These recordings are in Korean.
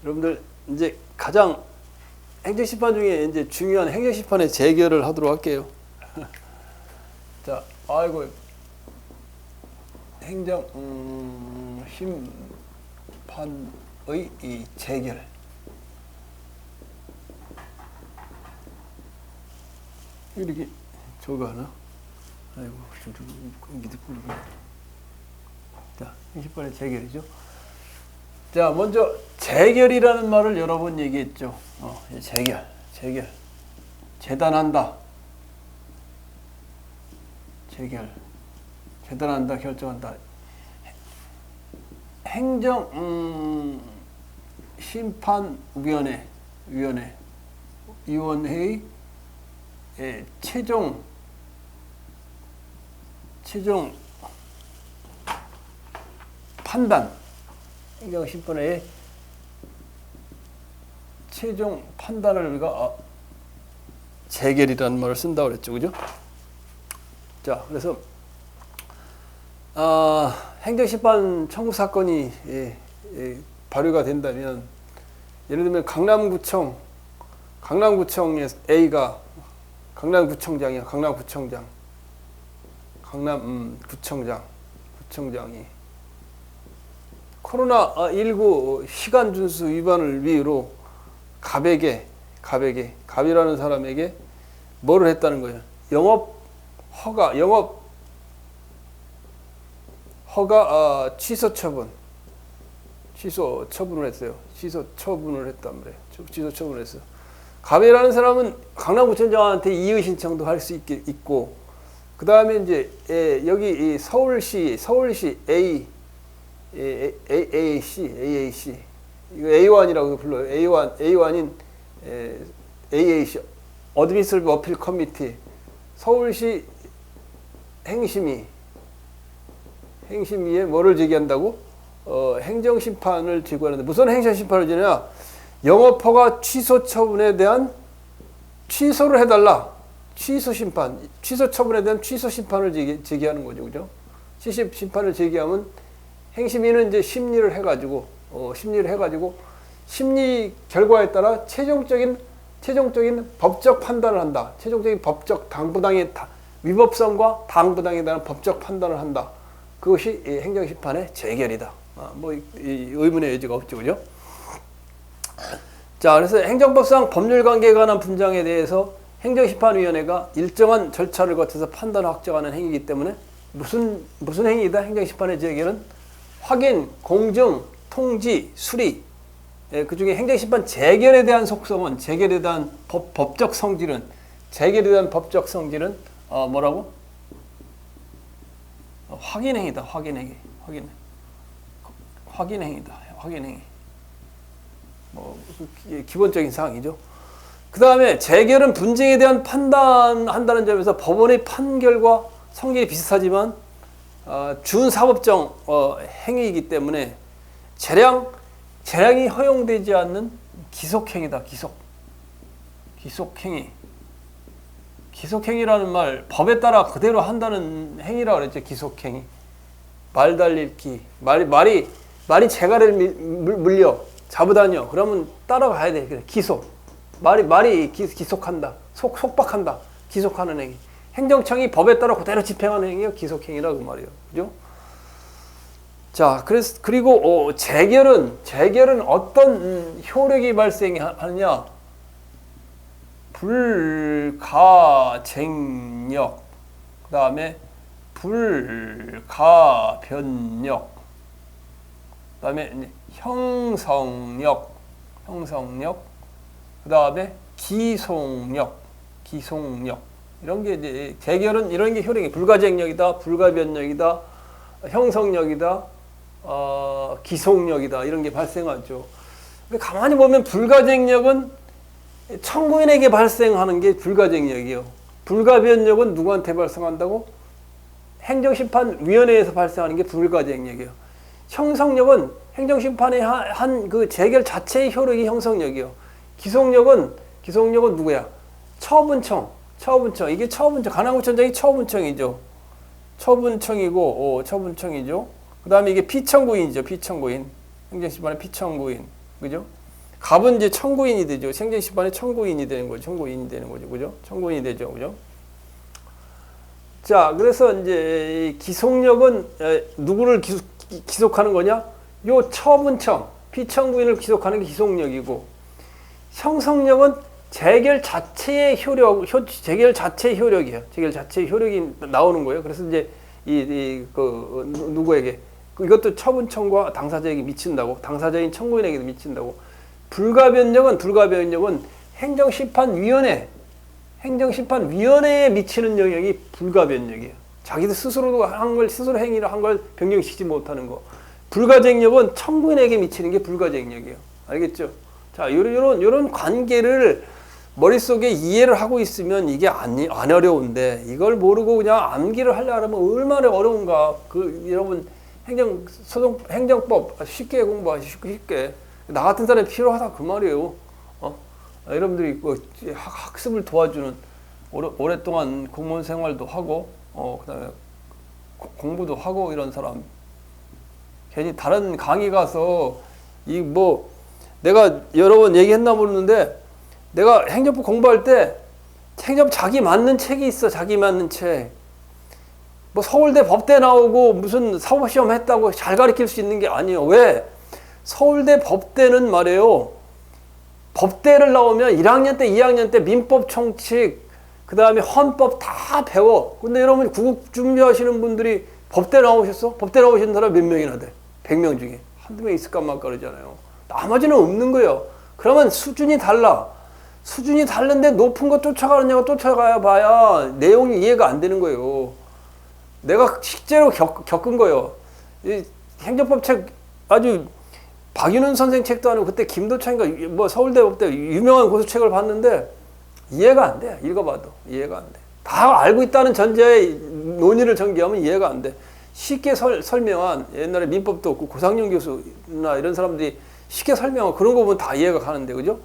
여러분들 이제 가장 행정심판 중에 이제 중요한 행정심판의 재결을 하도록 할게요. 자, 아이고 행정심판의 이 재결. 이렇게 저거 하나? 아이고 밑에 뿌리고. 자, 행정심판의 재결이죠. 자, 먼저 재결이라는 말을 여러 번 얘기했죠. 재결. 재단한다. 재결. 재단한다, 결정한다. 위원회의 최종 판단. 행정심판의 최종 판단을 우리가 재결이라는 말을 쓴다고 그랬죠, 그죠? 자, 그래서 행정심판 청구 사건이 발효가 된다면, 예를 들면 강남구청의 A가 강남구청장이야. 구청장이 코로나19 시간 준수 위반을 위로 갑이라는 사람에게 뭐를 했다는 거예요? 영업 허가 취소 처분을 했어요. 취소 처분을 했단 말이에요. 취소 처분을 했어요. 갑이라는 사람은 강남구청장한테 이의 신청도 할 수 있고, 그 다음에 이제 여기 서울시 AAC 이거 A1이라고 불러요. A1인 AAC 어드미니스트레이티브 어필 커미티, 서울시 행심위에 뭐를 제기한다고? 행정심판을 제기하는데, 무슨 행정심판을 제기하냐? 영업허가 취소 처분에 대한 취소를 해달라. 취소 처분에 대한 취소 심판을 제기하는 거죠, 그죠? 심판을 제기하면 행심위는 이제 심리를 해가지고 심리 결과에 따라 최종적인 법적 판단을 한다. 최종적인 법적 위법성과 당부당에 대한 법적 판단을 한다. 그것이 행정심판의 재결이다. 의문의 여지가 없죠, 그죠? 자, 그래서 행정법상 법률관계에 관한 분쟁에 대해서 행정심판위원회가 일정한 절차를 거쳐서 판단을 확정하는 행위이기 때문에 무슨 행위이다? 행정심판의 재결은 확인, 공정, 통지, 수리. 그 중에 행정심판 재결에 대한 속성은, 재결에 대한 법적 성질은 뭐라고? 확인행위다. 확인행위. 기본적인 사항이죠. 그 다음에 재결은 분쟁에 대한 판단한다는 점에서 법원의 판결과 성질이 비슷하지만 준사법정 행위이기 때문에 재량이 허용되지 않는 기속행위다. 기속행위. 기속행위라는 말, 법에 따라 그대로 한다는 행위라고 그랬죠. 기속행위. 말 달릴기. 말이 재갈을 물려 잡으다녀. 그러면 따라가야 돼. 그래. 말이 기속한다. 속박한다. 기속하는 행위. 행정청이 법에 따라 그대로 집행하는 행위가 기속행위라고 말이에요. 그죠? 자, 그리고 재결은 어떤 효력이 발생하느냐? 불가쟁력, 그 다음에 불가변력, 그 다음에 형성력, 그 다음에 기속력. 이런 게 이제 재결은 이런 게 효력이 불가쟁력이다, 불가변력이다, 형성력이다, 기속력이다, 이런 게 발생하죠. 근데 가만히 보면 불가쟁력은 청구인에게 발생하는 게 불가쟁력이에요. 불가변력은 누구한테 발생한다고? 행정심판위원회에서 발생하는 게 불가쟁력이에요. 형성력은 행정심판의 한 그 재결 자체의 효력이 형성력이에요. 기속력은 누구야? 처분청. 이게 처분청. 강남구청장이 처분청이죠. 처분청이죠. 그 다음에 이게 피청구인이죠. 행정심판의 피청구인, 그죠? 갑은 이제 청구인이 되죠. 행정심판의 청구인이 되는 거죠. 청구인이 되는 거죠, 그죠? 청구인이 되죠, 그죠? 자, 그래서 이제 기속력은 누구를 기속하는 거냐? 요 처분청, 피청구인을 기속하는 게 기속력이고, 형성력은 재결 자체의 효력, 재결 자체의 효력이에요. 재결 자체의 효력이 나오는 거예요. 그래서 이제 누구에게 이것도 처분청과 당사자에게 미친다고, 당사자인 청구인에게도 미친다고. 불가변력은 행정심판위원회에 미치는 영역이 불가변력이에요. 자기들 스스로도 한 걸, 스스로 행위를 한 걸 변경시키지 못하는 거. 불가쟁력은 청구인에게 미치는 게 불가쟁력이에요. 알겠죠? 자, 요런 관계를 머릿속에 이해를 하고 있으면 이게 안 어려운데, 이걸 모르고 그냥 암기를 하려면 얼마나 어려운가. 여러분, 행정법 쉽게 공부하시고 쉽게. 나 같은 사람이 필요하다 그 말이에요. 여러분들이 학습을 도와주는, 오랫동안 공무원 생활도 하고, 그다음에 공부도 하고 이런 사람. 괜히 다른 강의 가서 내가 여러 번 얘기했나 모르는데, 내가 행정법 공부할 때 행정법 자기 맞는 책이 있어. 자기 맞는 책. 서울대 법대 나오고 무슨 사법시험 했다고 잘 가르칠 수 있는 게 아니에요. 왜? 서울대 법대는 말이에요. 법대를 나오면 1학년 때, 2학년 때 민법 총칙, 그 다음에 헌법 다 배워. 근데 여러분 구급 준비하시는 분들이 법대 나오셨어? 법대 나오신 사람 몇 명이나 돼? 100명 중에. 한두 명 있을까 말까 그러잖아요. 나머지는 없는 거예요. 그러면 수준이 달라. 수준이 다른데 높은 거 쫓아가느냐고 쫓아가야 봐야 내용이 이해가 안 되는 거예요. 내가 실제로 겪은 거예요. 이 행정법 책 아주 박윤훈 선생 책도 아니고 그때 김도창인가 서울대 법대 유명한 고수책을 봤는데 이해가 안 돼. 읽어봐도 이해가 안 돼. 다 알고 있다는 전제에 논의를 전개하면 이해가 안 돼. 쉽게 설명한, 옛날에 민법도 없고 고상용 교수나 이런 사람들이 쉽게 설명한 그런 거 보면 다 이해가 가는데, 그죠?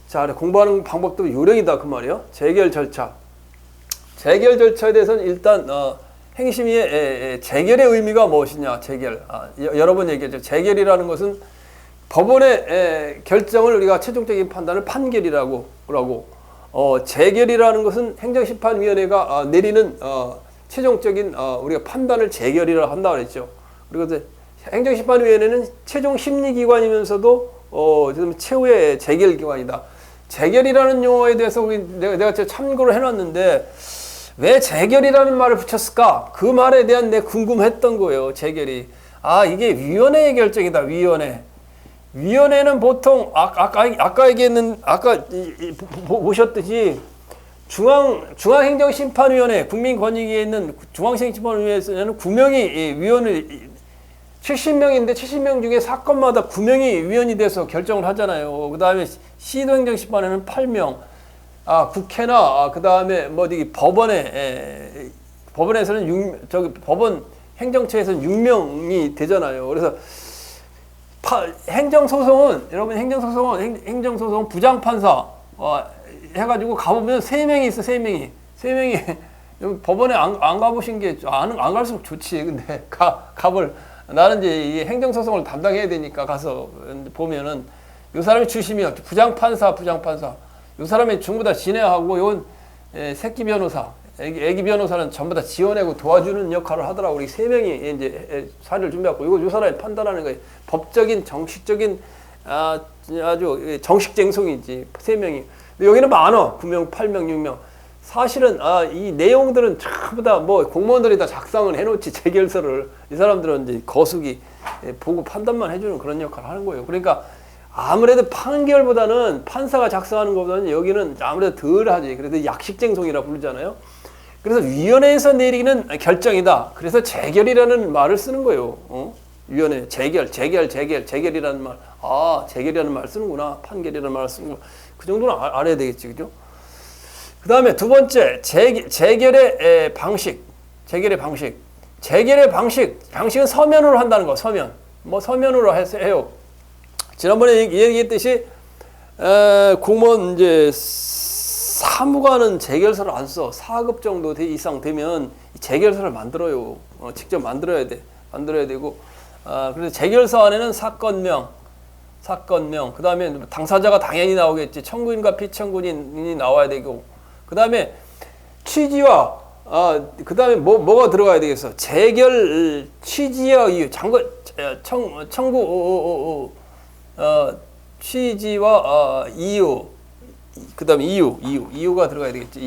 자, 공부하는 방법도 요령이다 그 말이에요. 재결 절차에 대해서는 일단 행심위의 재결의 의미가 무엇이냐. 재결. 여러 번 얘기했죠. 재결이라는 것은 법원의 결정을 우리가 최종적인 판단을 판결이라고 그러고, 재결이라는 것은 행정심판위원회가 내리는 최종적인 우리가 판단을 재결이라고 한다고 그랬죠. 그리고 행정심판위원회는 최종 심리기관이면서도 최후의 재결기관이다. 재결이라는 용어에 대해서 내가 참고를 해놨는데, 왜 재결이라는 말을 붙였을까? 그 말에 대한 내 궁금했던 거예요. 재결이. 이게 위원회의 결정이다. 위원회는 보통 아까 얘기했는, 아까 보셨듯이 중앙행정심판위원회, 국민권익위에 있는 중앙행정심판위원회에서는 9명이 위원을 70명인데 70명 중에 사건마다 9명이 위원이 돼서 결정을 하잖아요. 그 다음에 시도행정심판에는 8명, 국회나 그 다음에 법원에서는 법원 행정처에서는 6명이 되잖아요. 그래서 여러분 행정소송은 부장판사 해가지고 가보면 3명이 있어. 3명이 법원에 안 가보신 게 안 갈수록 좋지. 근데 나는 이제 이 행정소송을 담당해야 되니까 가서 보면은 이 사람이 주심이야. 부장판사. 이 사람이 전부 다 진행하고, 이건 새끼 변호사, 애기 변호사는 전부 다 지원하고 도와주는 역할을 하더라고. 우리 3명이 이제 사례를 준비하고, 이거 이 사람이 판단하는 거예요. 법적인, 정식적인, 아주 정식쟁송이지. 3명이. 근데 여기는 많아. 9명, 8명, 6명. 사실은 이 내용들은 전부 다 공무원들이 다 작성을 해놓지, 재결서를. 이 사람들은 이제 거수기 보고 판단만 해주는 그런 역할을 하는 거예요. 그러니까 아무래도 판결보다는 판사가 작성하는 것보다는 여기는 아무래도 덜 하지. 그래서 약식쟁송이라 부르잖아요. 그래서 위원회에서 내리는 결정이다. 그래서 재결이라는 말을 쓰는 거예요. 위원회 재결이라는 말. 재결이라는 말 쓰는구나. 판결이라는 말을 쓰는구나. 그 정도는 알아야 되겠지, 그죠? 그 다음에 두 번째, 재결의 방식. 방식은 서면으로 한다는 거. 서면으로 해요. 지난번에 얘기했듯이 공무원 이제 사무관은 재결서를 안 써. 4급 정도 이상 되면 재결서를 만들어요. 직접 만들어야 되고, 그래서 재결서 안에는 사건명, 그 다음에 당사자가 당연히 나오겠지. 청구인과 피청구인이 나와야 되고, 그 다음에 취지와, 그 다음에 뭐가 들어가야 되겠어? 재결 취지와 이유, 청구, 취지와 이유, 그 다음에 이유가 들어가야 되겠지.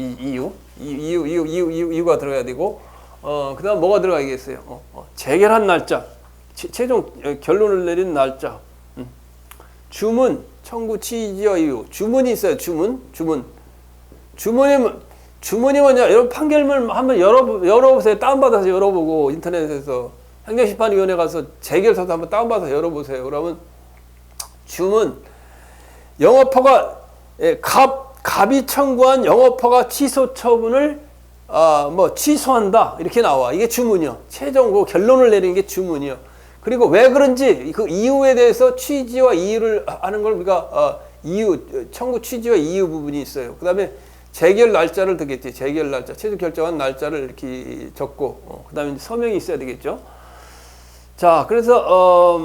이유가 들어가야 되고, 그 다음 뭐가 들어가야겠어요? 재결한 날짜, 최종 결론을 내린 날짜, 주문, 청구 취지와 이유, 주문이 있어요. 주문이 뭐냐? 여러분 판결문 한번 열어보세요. 다운받아서 열어보고 인터넷에서 행정심판위원회 가서 재결서도 한번 다운받아서 열어보세요. 그러면 주문, 영업허가 갑이 청구한 영업허가 취소 처분을 취소한다 이렇게 나와. 이게 주문이요. 최종 결론을 내리는 게 주문이요. 그리고 왜 그런지 그 이유에 대해서 취지와 이유를 하는 걸 우리가 청구 취지와 이유 부분이 있어요. 그 다음에 재결 날짜를 듣겠지. 재결 날짜, 최종 결정한 날짜를 이렇게 적고, 그 다음에 서명이 있어야 되겠죠. 자, 그래서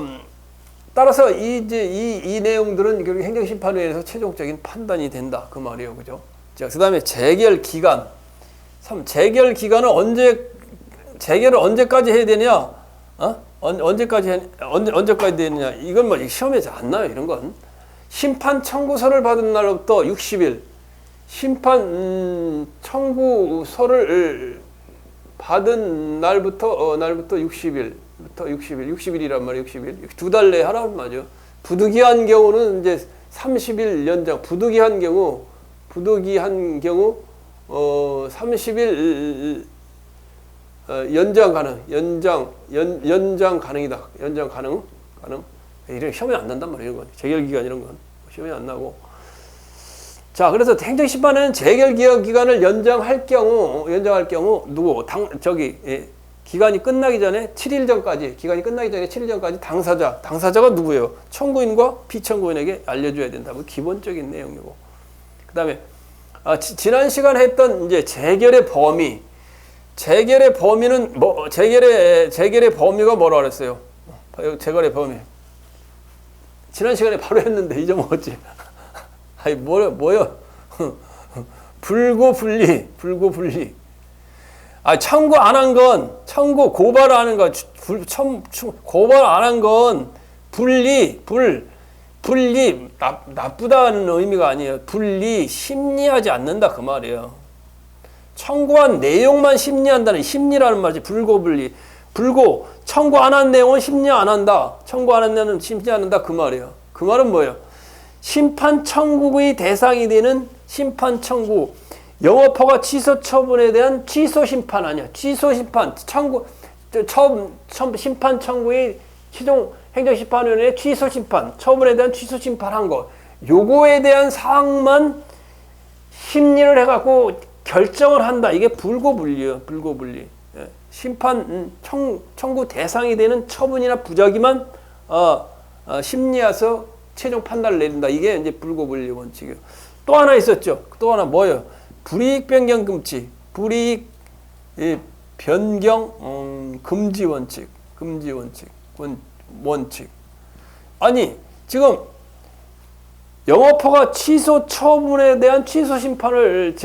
따라서 이 내용들은 결국 행정심판위에서 최종적인 판단이 된다 그 말이에요, 그죠? 자, 그 다음에 재결 기간. 재결 기간은 재결을 언제까지 해야 되냐? 언제까지 되느냐? 이건 뭐 시험에서 안 나요, 이런 건. 심판 청구서를 받은 날부터 60일. 심판 청구서를 받은 날부터 60일이란 말이에요. 60일. 두 달 내에 하라는 말이죠. 부득이한 경우는 이제 30일 연장. 부득이한 경우 30일 연장 가능. 연장 가능이다. 연장 가능. 이런 시험에 안 난단 말이에요. 이건. 재결 기간 이런 건 시험에 안 나고. 자, 그래서 행정심판은 재결 기간을 연장할 경우 기간이 끝나기 전에 7일 전까지 당사자가 누구예요? 청구인과 피청구인에게 알려줘야 된다. 뭐 기본적인 내용이고. 그 다음에 지난 시간에 했던 이제 재결의 범위는 재결의 범위가 뭐라 그랬어요? 재결의 범위. 지난 시간에 바로 했는데 잊어먹었지. 아니 뭐요? 불고분리. 청구 안 한 건 고발 안 한 건 고발 안 한 건 분리 나쁘다는 의미가 아니에요. 분리 심리하지 않는다 그 말이에요. 청구한 내용만 심리한다는 심리라는 말이지. 불고분리. 청구 안 한 내용은 심리 안 한다. 청구 안 한 내용은 심리 안 한다 그 말이에요. 그 말은 뭐예요? 심판 청구의 대상이 되는 심판 청구, 영업허가 취소 처분에 대한 취소 심판 아니야. 취소 심판 심판 청구의 최종 행정심판위원회의 취소 심판, 처분에 대한 취소 심판한 거, 요거에 대한 사항만 심리를 해갖고 결정을 한다. 이게 불고분리예요. 불고분리. 심판 청구 대상이 되는 처분이나 부작위만 심리해서 최종 판단을 내린다. 이게 이제 불고분리 원칙이에요. 또 하나 있었죠. 또 하나 뭐예요? 불이익 변경 금지. 불이익 변경 금지 원칙. 원칙. 아니, 지금 영업허가 취소 처분에 대한 취소 심판을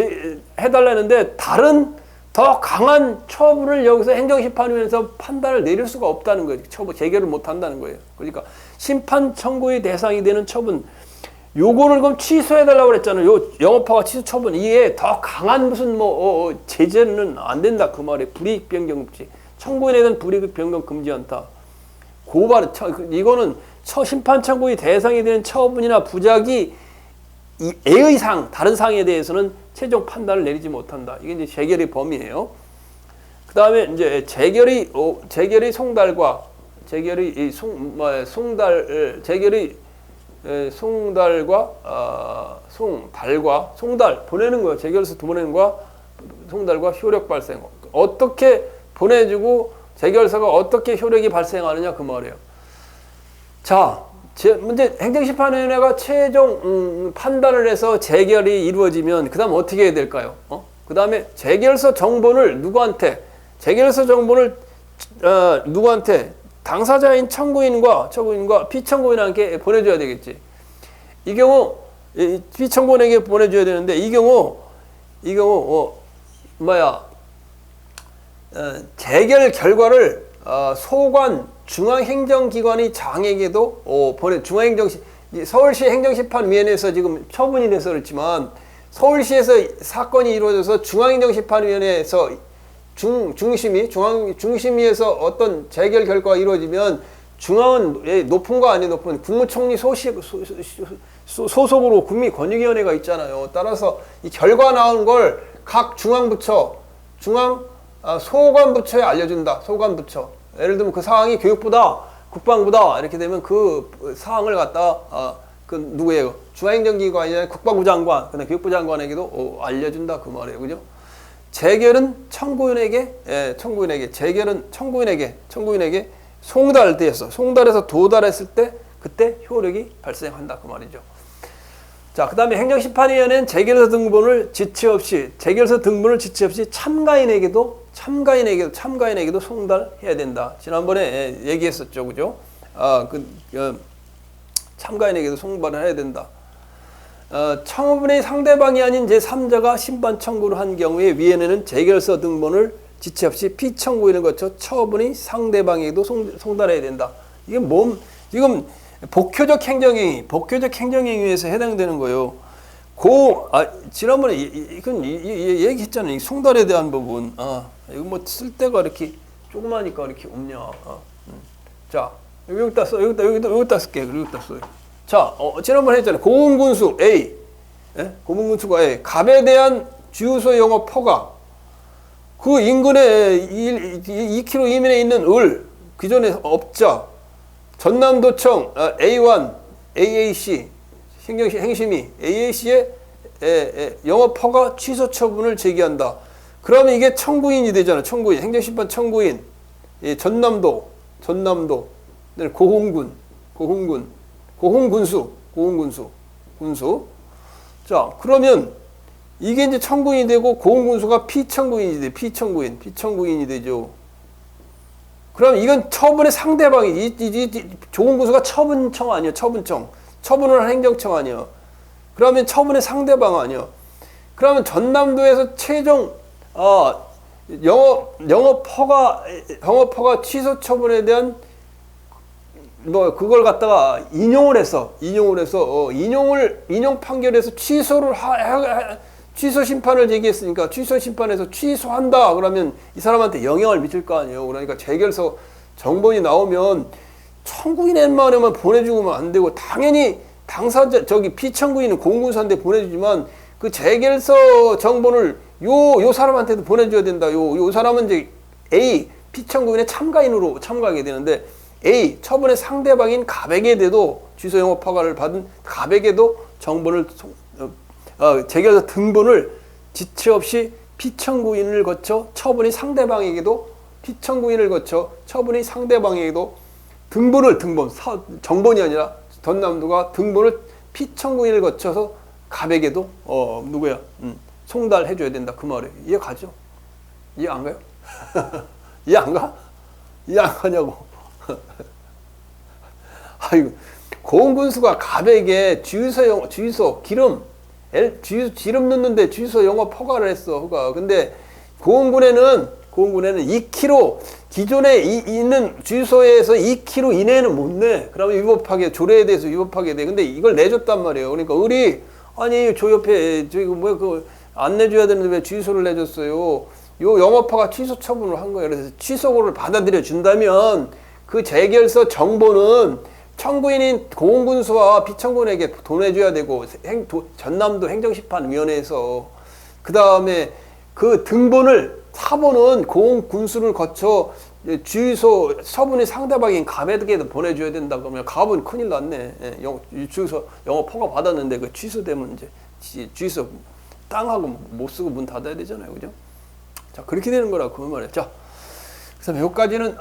해달라는데 다른 더 강한 처분을 여기서 행정심판위원회에서 판단을 내릴 수가 없다는 거예요. 재결을 못 한다는 거예요. 그러니까 심판 청구의 대상이 되는 처분, 요거를 그럼 취소해달라고 그랬잖아요. 요 영업허가 취소 처분, 이게 더 강한 무슨 제재는 안 된다 그 말이에요. 불이익 변경 금지. 청구인에 대한 불이익 변경 금지 않다. 고발, 이거는 심판 청구의 대상이 되는 처분이나 부작위 애의 사항, 다른 사항에 대해서는 최종 판단을 내리지 못한다. 이게 이제 재결의 범위예요. 그 다음에 이제 재결의 송달과 송달 보내는 거, 재결서 보내는 거와 송달과 효력 발생. 어떻게 보내주고 재결서가 어떻게 효력이 발생하느냐 그 말이에요. 자, 문제 행정심판위원회가 최종 판단을 해서 재결이 이루어지면 그 다음 어떻게 해야 될까요? 그 다음에 재결서 정보를 누구한테 당사자인 청구인과 피청구인에게 보내줘야 되겠지. 이 경우 피청구인에게 보내줘야 되는데 이 경우 재결 결과를 소관 중앙행정기관의 장에게도 서울시 행정심판위원회에서 지금 처분이 돼서 그렇지만 서울시에서 사건이 이루어져서 중앙행정심판위원회에서 중심위에서 어떤 재결 결과가 이루어지면 중앙은 높은 거 아니 높은 국무총리 소속으로 국민권익위원회가 있잖아요. 따라서 이 결과 나온 걸 각 중앙부처 소관부처에 알려준다. 소관부처. 예를 들면 그 사항이 교육부다, 국방부다 이렇게 되면 그 사항을 갖다 그 누구예요? 중앙행정기관이나 국방부 장관, 그다음 교육부 장관에게도 알려준다 그 말이에요, 그죠? 재결은 청구인에게 재결은 청구인에게 송달해서 도달했을 때 그때 효력이 발생한다 그 말이죠. 자, 그다음에 행정심판위원회는 재결서 등본을 지체 없이 참가인에게도 송달해야 된다. 지난번에 얘기했었죠, 그죠? 참가인에게도 송달을 해야 된다. 처분의 상대방이 아닌 제3자가 심판 청구를 한 경우에 위원회는 재결서 등본을 지체 없이 피청구인을 거쳐 처분의 상대방에게도 송달해야 된다. 이게 지금 복효적 행정행위에서 해당되는 거예요. 지난번에 이건 얘기했잖아요. 송달에 대한 부분. 이거 뭐 쓸 때가 이렇게 조그마니까 이렇게 없냐. 자, 여기다 쓸게. 여기다 써요. 자, 지난번에 했잖아요. 고문군수 A. 고문군수가 A. 갑에 대한 주유소 영업 허가. 그 인근에 2km 이면에 있는 기존의 업자. 전남도청 A1, AAC, 행심위, AAC의 영업 허가 취소 처분을 제기한다. 그러면 이게 청구인이 되잖아. 청구인, 행정심판 청구인. 전남도, 군수. 자, 그러면 이게 이제 청구인이 되고 고흥군수가 피청구인이 되죠. 그럼 이건 처분의 상대방이 조흥군수가 처분청 아니야. 처분을 한 행정청 아니야. 그러면 처분의 상대방 아니야. 그러면 전남도에서 최종 영업 허가 취소 처분에 대한 그걸 갖다가 인용 판결에서 취소 심판을 제기했으니까 취소 심판에서 취소한다 그러면 이 사람한테 영향을 미칠 거 아니에요. 그러니까 재결서 정본이 나오면 청구인에만 보내주면 안 되고 당연히 당사자 피청구인은 공군수한테 보내주지만 그 재결서 정본을 요 사람한테도 보내줘야 된다. 요 사람은 이제 A 피청구인의 참가인으로 참가하게 되는데 A 처분의 상대방인 갑에게도 취소 영업 허가를 받은 갑에게도 정본을 재결서 등본을 지체 없이 피청구인을 거쳐 처분이 상대방에게도 정본이 아니라 전남도가 등본을 피청구인을 거쳐서 갑에게도 송달해줘야 된다 그 말이에요. 이해 가죠? 이해 안 가요? 이해 안 가? 이해 안 가냐고? 아이고, 고흥군수가 갑에게 주유소 기름 넣는데 주유소 영업 허가를 했어. 근데 고흥군에는 2km 기존에 있는 주유소에서 2km 이내에는 못 내. 그러면 조례에 대해서 위법하게 돼. 근데 이걸 내줬단 말이에요. 그러니까 아니 저 옆에 안 내줘야 되는데 왜 주유소를 내줬어요? 요 영업허가 취소 처분을 한 거예요. 그래서 취소를 받아들여 준다면 그 재결서 정보는 청구인인 고흥군수와 피청구인에게 보내줘야 되고 전남도 행정심판위원회에서 그 다음에 그 등본을 사본은 고흥군수를 거쳐 주유소 처분이 상대방인 갑에게도 보내줘야 된다. 그러면 갑은 큰일 났네. 주유소 영업 허가 받았는데 그 취소되면 이제 주유소 땅하고 못 쓰고 문 닫아야 되잖아요, 그죠? 자, 그렇게 되는 거라 그 말이에요. 자, 그래서 여기까지는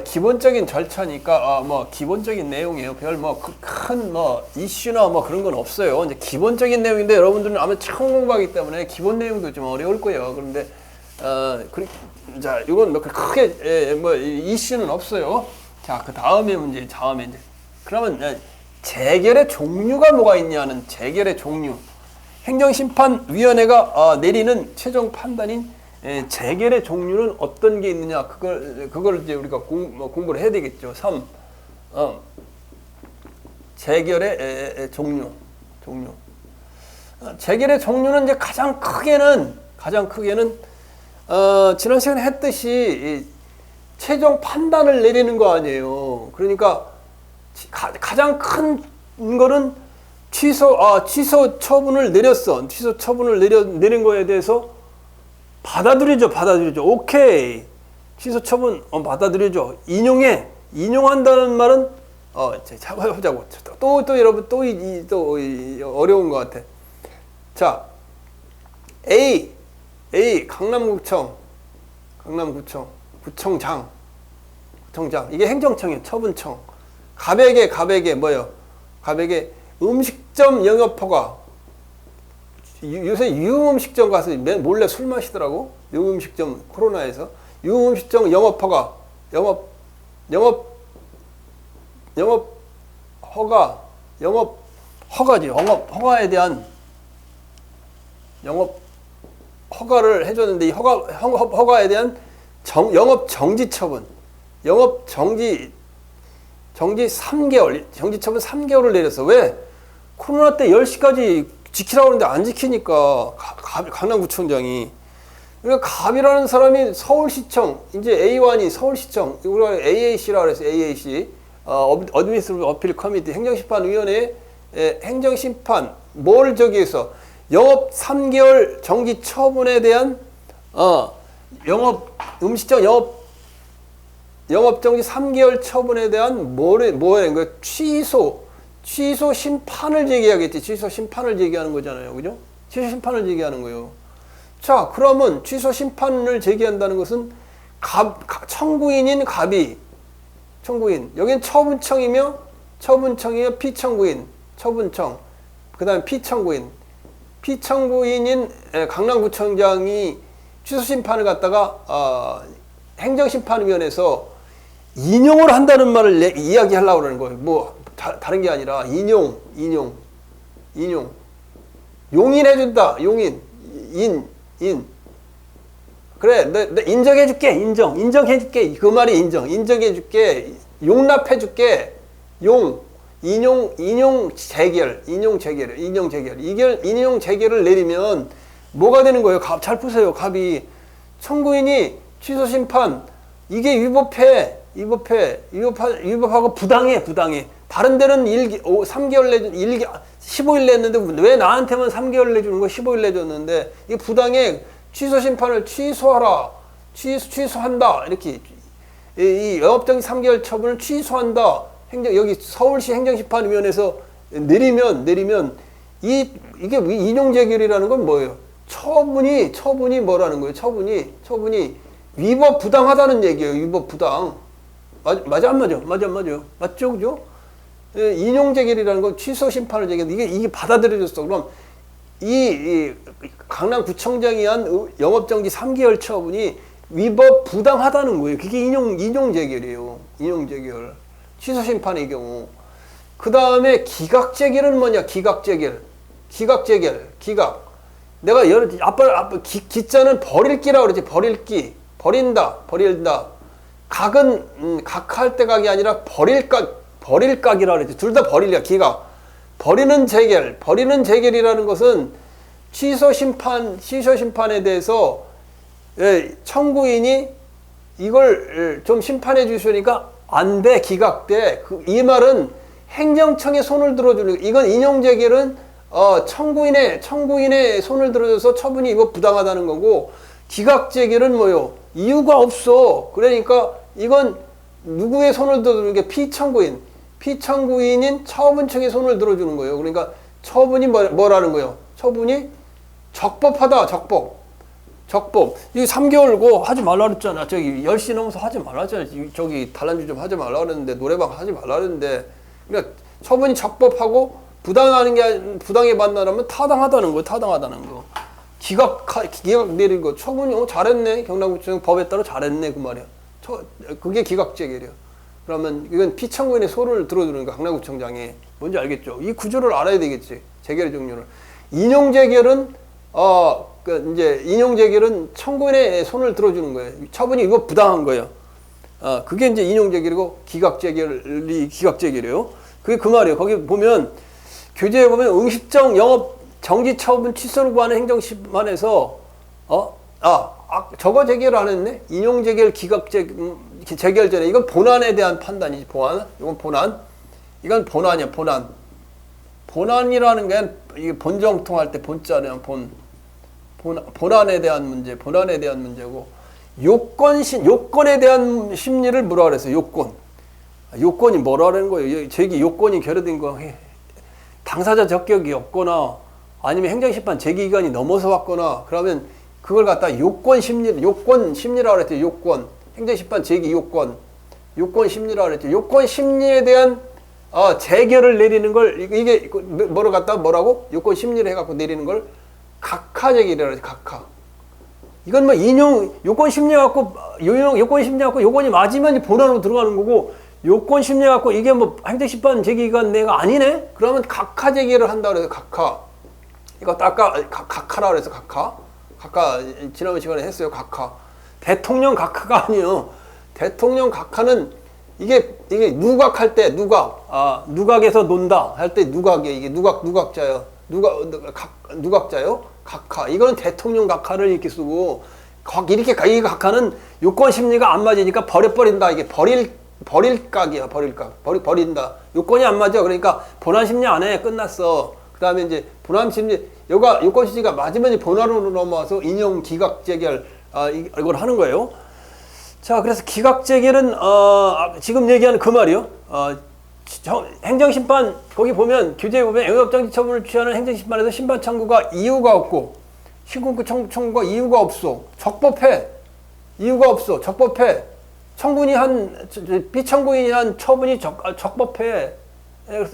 기본적인 절차니까 기본적인 내용이에요. 별 큰 이슈나 그런 건 없어요. 이제 기본적인 내용인데 여러분들은 아마 처음 공부하기 때문에 기본 내용도 좀 어려울 거예요. 그런데 자, 이건 크게 이슈는 없어요. 자, 그 다음에 문제, 다음에 이제. 그러면 재결의 종류가 뭐가 있냐는 재결의 종류. 행정심판위원회가 내리는 최종 판단인 재결의 종류는 어떤 게 있느냐. 그걸 이제 우리가 공부를 해야 되겠죠. 3. 재결의 종류. 재결의 종류는 이제 가장 크게는 지난 시간에 했듯이 최종 판단을 내리는 거 아니에요. 그러니까 가장 큰 거는 취소 처분을 내렸어. 취소 처분을 내린 거에 대해서 받아들이죠. 오케이. 취소 처분 받아들이죠. 인용한다는 말은 해보자고. 또 여러분 또 어려운 것 같아. 자, A 강남구청장 이게 행정청이에요. 처분청. 갑에게 뭐요? 갑에게 음식점 영업허가. 요새 유흥음식점 가서 몰래 술 마시더라고. 유흥음식점 코로나에서 유흥음식점 영업허가 영업허가지. 영업허가에 대한 허가를 해줬는데 이 허가에 대한 영업 정지 처분, 정지 3개월, 정지 처분 3개월을 내렸어. 왜? 코로나 때 10시까지 지키라고 하는데 안 지키니까 강남구청장이. 그러니까 갑이라는 사람이 서울시청, 이제 A1이 서울시청, 우리가 AAC라고 그랬어요. AAC, 어드미니스트레이티브 어필 커미티, 행정심판위원회 행정심판 뭘 저기에서 영업 3개월 정지 처분에 대한 음식점 영업 정지 3개월 처분에 대한 뭐라는 거야? 취소 심판을 제기하겠지. 취소 심판을 제기하는 거잖아요. 그죠? 취소 심판을 제기하는 거예요. 자, 그러면 취소 심판을 제기한다는 것은 청구인인 갑이 여기는 처분청이며 피청구인 처분청, 그다음에 피청구인인 강남구청장이 취소 심판을 갖다가 행정심판위원회에서 인용을 한다는 말을 이야기하려고 그러는 거예요. 뭐 다른 게 아니라 인용. 용인해준다. 그래, 내 인정해줄게. 인정해줄게. 그 말이 인정해줄게. 용납해줄게. 인용 재결. 인용 재결을 내리면 뭐가 되는 거예요? 잘 보세요. 갑이 청구인이 취소 심판 이게 위법하고 부당해. 다른 데는 3개월 내준 15일 냈는데 왜 나한테만 3개월 내주는 거 15일 내줬는데 이게 부당해. 취소 심판을 취소하라. 취소한다. 이렇게 이 영업정지 3개월 처분을 취소한다. 여기 서울시 행정심판위원회에서 내리면 이게 인용재결이라는 건 뭐예요? 처분이 뭐라는 거예요? 처분이 위법 부당하다는 얘기예요. 위법 부당. 맞아 안 맞아? 맞죠, 그죠? 인용재결이라는 건 취소 심판을 제기하는데 이게 받아들여졌어. 그럼 이 강남구청장이 한 영업정지 3개월 처분이 위법 부당하다는 거예요. 그게 인용재결이에요. 인용재결. 취소 심판의 경우. 그 다음에 기각재결은 뭐냐? 기각재결. 내가 아빠 기자는 버릴기라고 그러지. 버린다. 각은 각할 때 각이 아니라 버릴 각이라고 그러지. 둘 다 버릴이야. 기각. 버리는 재결이라는 것은 취소 심판에 대해서 청구인이 이걸 좀 심판해 주시니까 안 돼. 기각돼. 이 말은 행정청에 손을 들어주는, 이건 인용재결은 청구인의 손을 들어줘서 처분이 이거 부당하다는 거고, 기각재결은 뭐요? 이유가 없어. 그러니까 이건 누구의 손을 들어주는 게 피청구인인 처분청의 손을 들어주는 거예요. 그러니까 처분이 뭐라는 거예요? 처분이 적법하다. 적법. 이거 3개월고 하지 말라 그랬잖아. 저기 10시 넘어서 하지 말라 했잖아. 저기 단란주 좀 하지 말라 그랬는데, 노래방 하지 말라 그랬는데. 그러니까 처분이 적법하고 부당해 만나라면 타당하다는 거. 기각 내린 거. 처분이 잘했네. 경남구청 법에 따라 잘했네. 그 말이야. 그게 기각재결이야. 그러면 이건 피청구인의 소를 들어주는 거 강남구청장이 뭔지 알겠죠? 이 구조를 알아야 되겠지. 재결의 종류를. 인용재결은 이제 인용재결은 청구인의 손을 들어주는 거예요. 처분이 이거 부당한 거예요. 그게 이제 인용재결이고 기각재결이 기각재결이에요. 그게 그 말이에요. 거기 보면 교재에 보면 응시정 영업 정지 처분 취소를 구하는 행정심판에서 저거 재결 안 했네. 인용재결 재결 전에 이건 본안에 대한 판단이지. 본안. 이건 본안. 이건 본안이야. 본안. 본안이라는 게 이게 본정통할 때 본자는 본안에 대한 문제. 본안에 대한 문제고 요건에 대한 심리를 뭐라 그랬어요? 요건이 뭐라는 거예요? 제기 요건이 결여된 거 당사자 적격이 없거나 아니면 행정심판 제기기간이 넘어서 왔거나 그러면 그걸 갖다 요건 심리라고 그랬죠. 요건 행정심판 제기 요건 심리라고 그랬죠. 요건 심리에 대한 재결을 내리는 걸 이게 뭐라고 요건 심리를 해갖고 내리는 걸 각하재결이라고 그러죠. 각하. 이건 뭐 요건 심리 갖고 요건이 맞으면 본안으로 들어가는 거고 요건 심리 갖고 이게 뭐 행정심판 제기기간 내가 아니네? 그러면 각하재결을 한다 그래서 각하. 이거 아까 각하라 그래서 각하 지난번 시간에 했어요. 각하. 대통령 각하가 아니에요. 대통령 각하는 이게 누각할 때 누각에서 논다 할 때 누각이에요. 이게 누각자예요. 누각자요. 각하. 이거는 대통령 각하를 이렇게 쓰고 이렇게 이 각하는 요건 심리가 안 맞으니까 버린다. 이게 버릴 각이야. 버린다. 요건이 안 맞아. 그러니까 본안 심리 안 해. 끝났어. 그다음에 이제 본안 심리 요건 심리가 맞으면 본안으로 넘어와서 인용 기각 재결 이걸 하는 거예요. 자, 그래서 기각 재결은 지금 얘기하는 그 말이요. 행정심판 거기 보면 교재에 보면 영업정지 처분을 취하는 행정심판에서 심판 청구가 이유가 없고 신고구 청구가 이유가 없어. 적법해. 이유가 없어. 적법해. 비청구인이 한 처분이 적법해.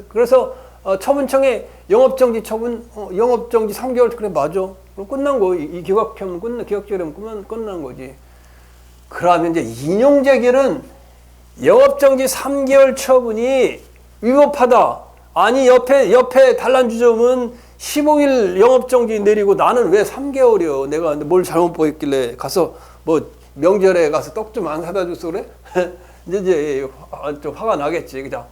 그래서 처분청에 영업정지 처분, 영업정지 3개월 그래 맞아. 그럼 끝난 거. 이 기각재결하면 끝난 거지. 그러면 이제 인용재결은 영업정지 3개월 처분이 위법하다. 아니 옆에 단란주점은 15일 영업정지 내리고 나는 왜 3개월이요? 내가 뭘 잘못 보였길래 가서 뭐 명절에 가서 떡 좀 안 사다 줬어 그래? 이제 좀 화가 나겠지, 그죠?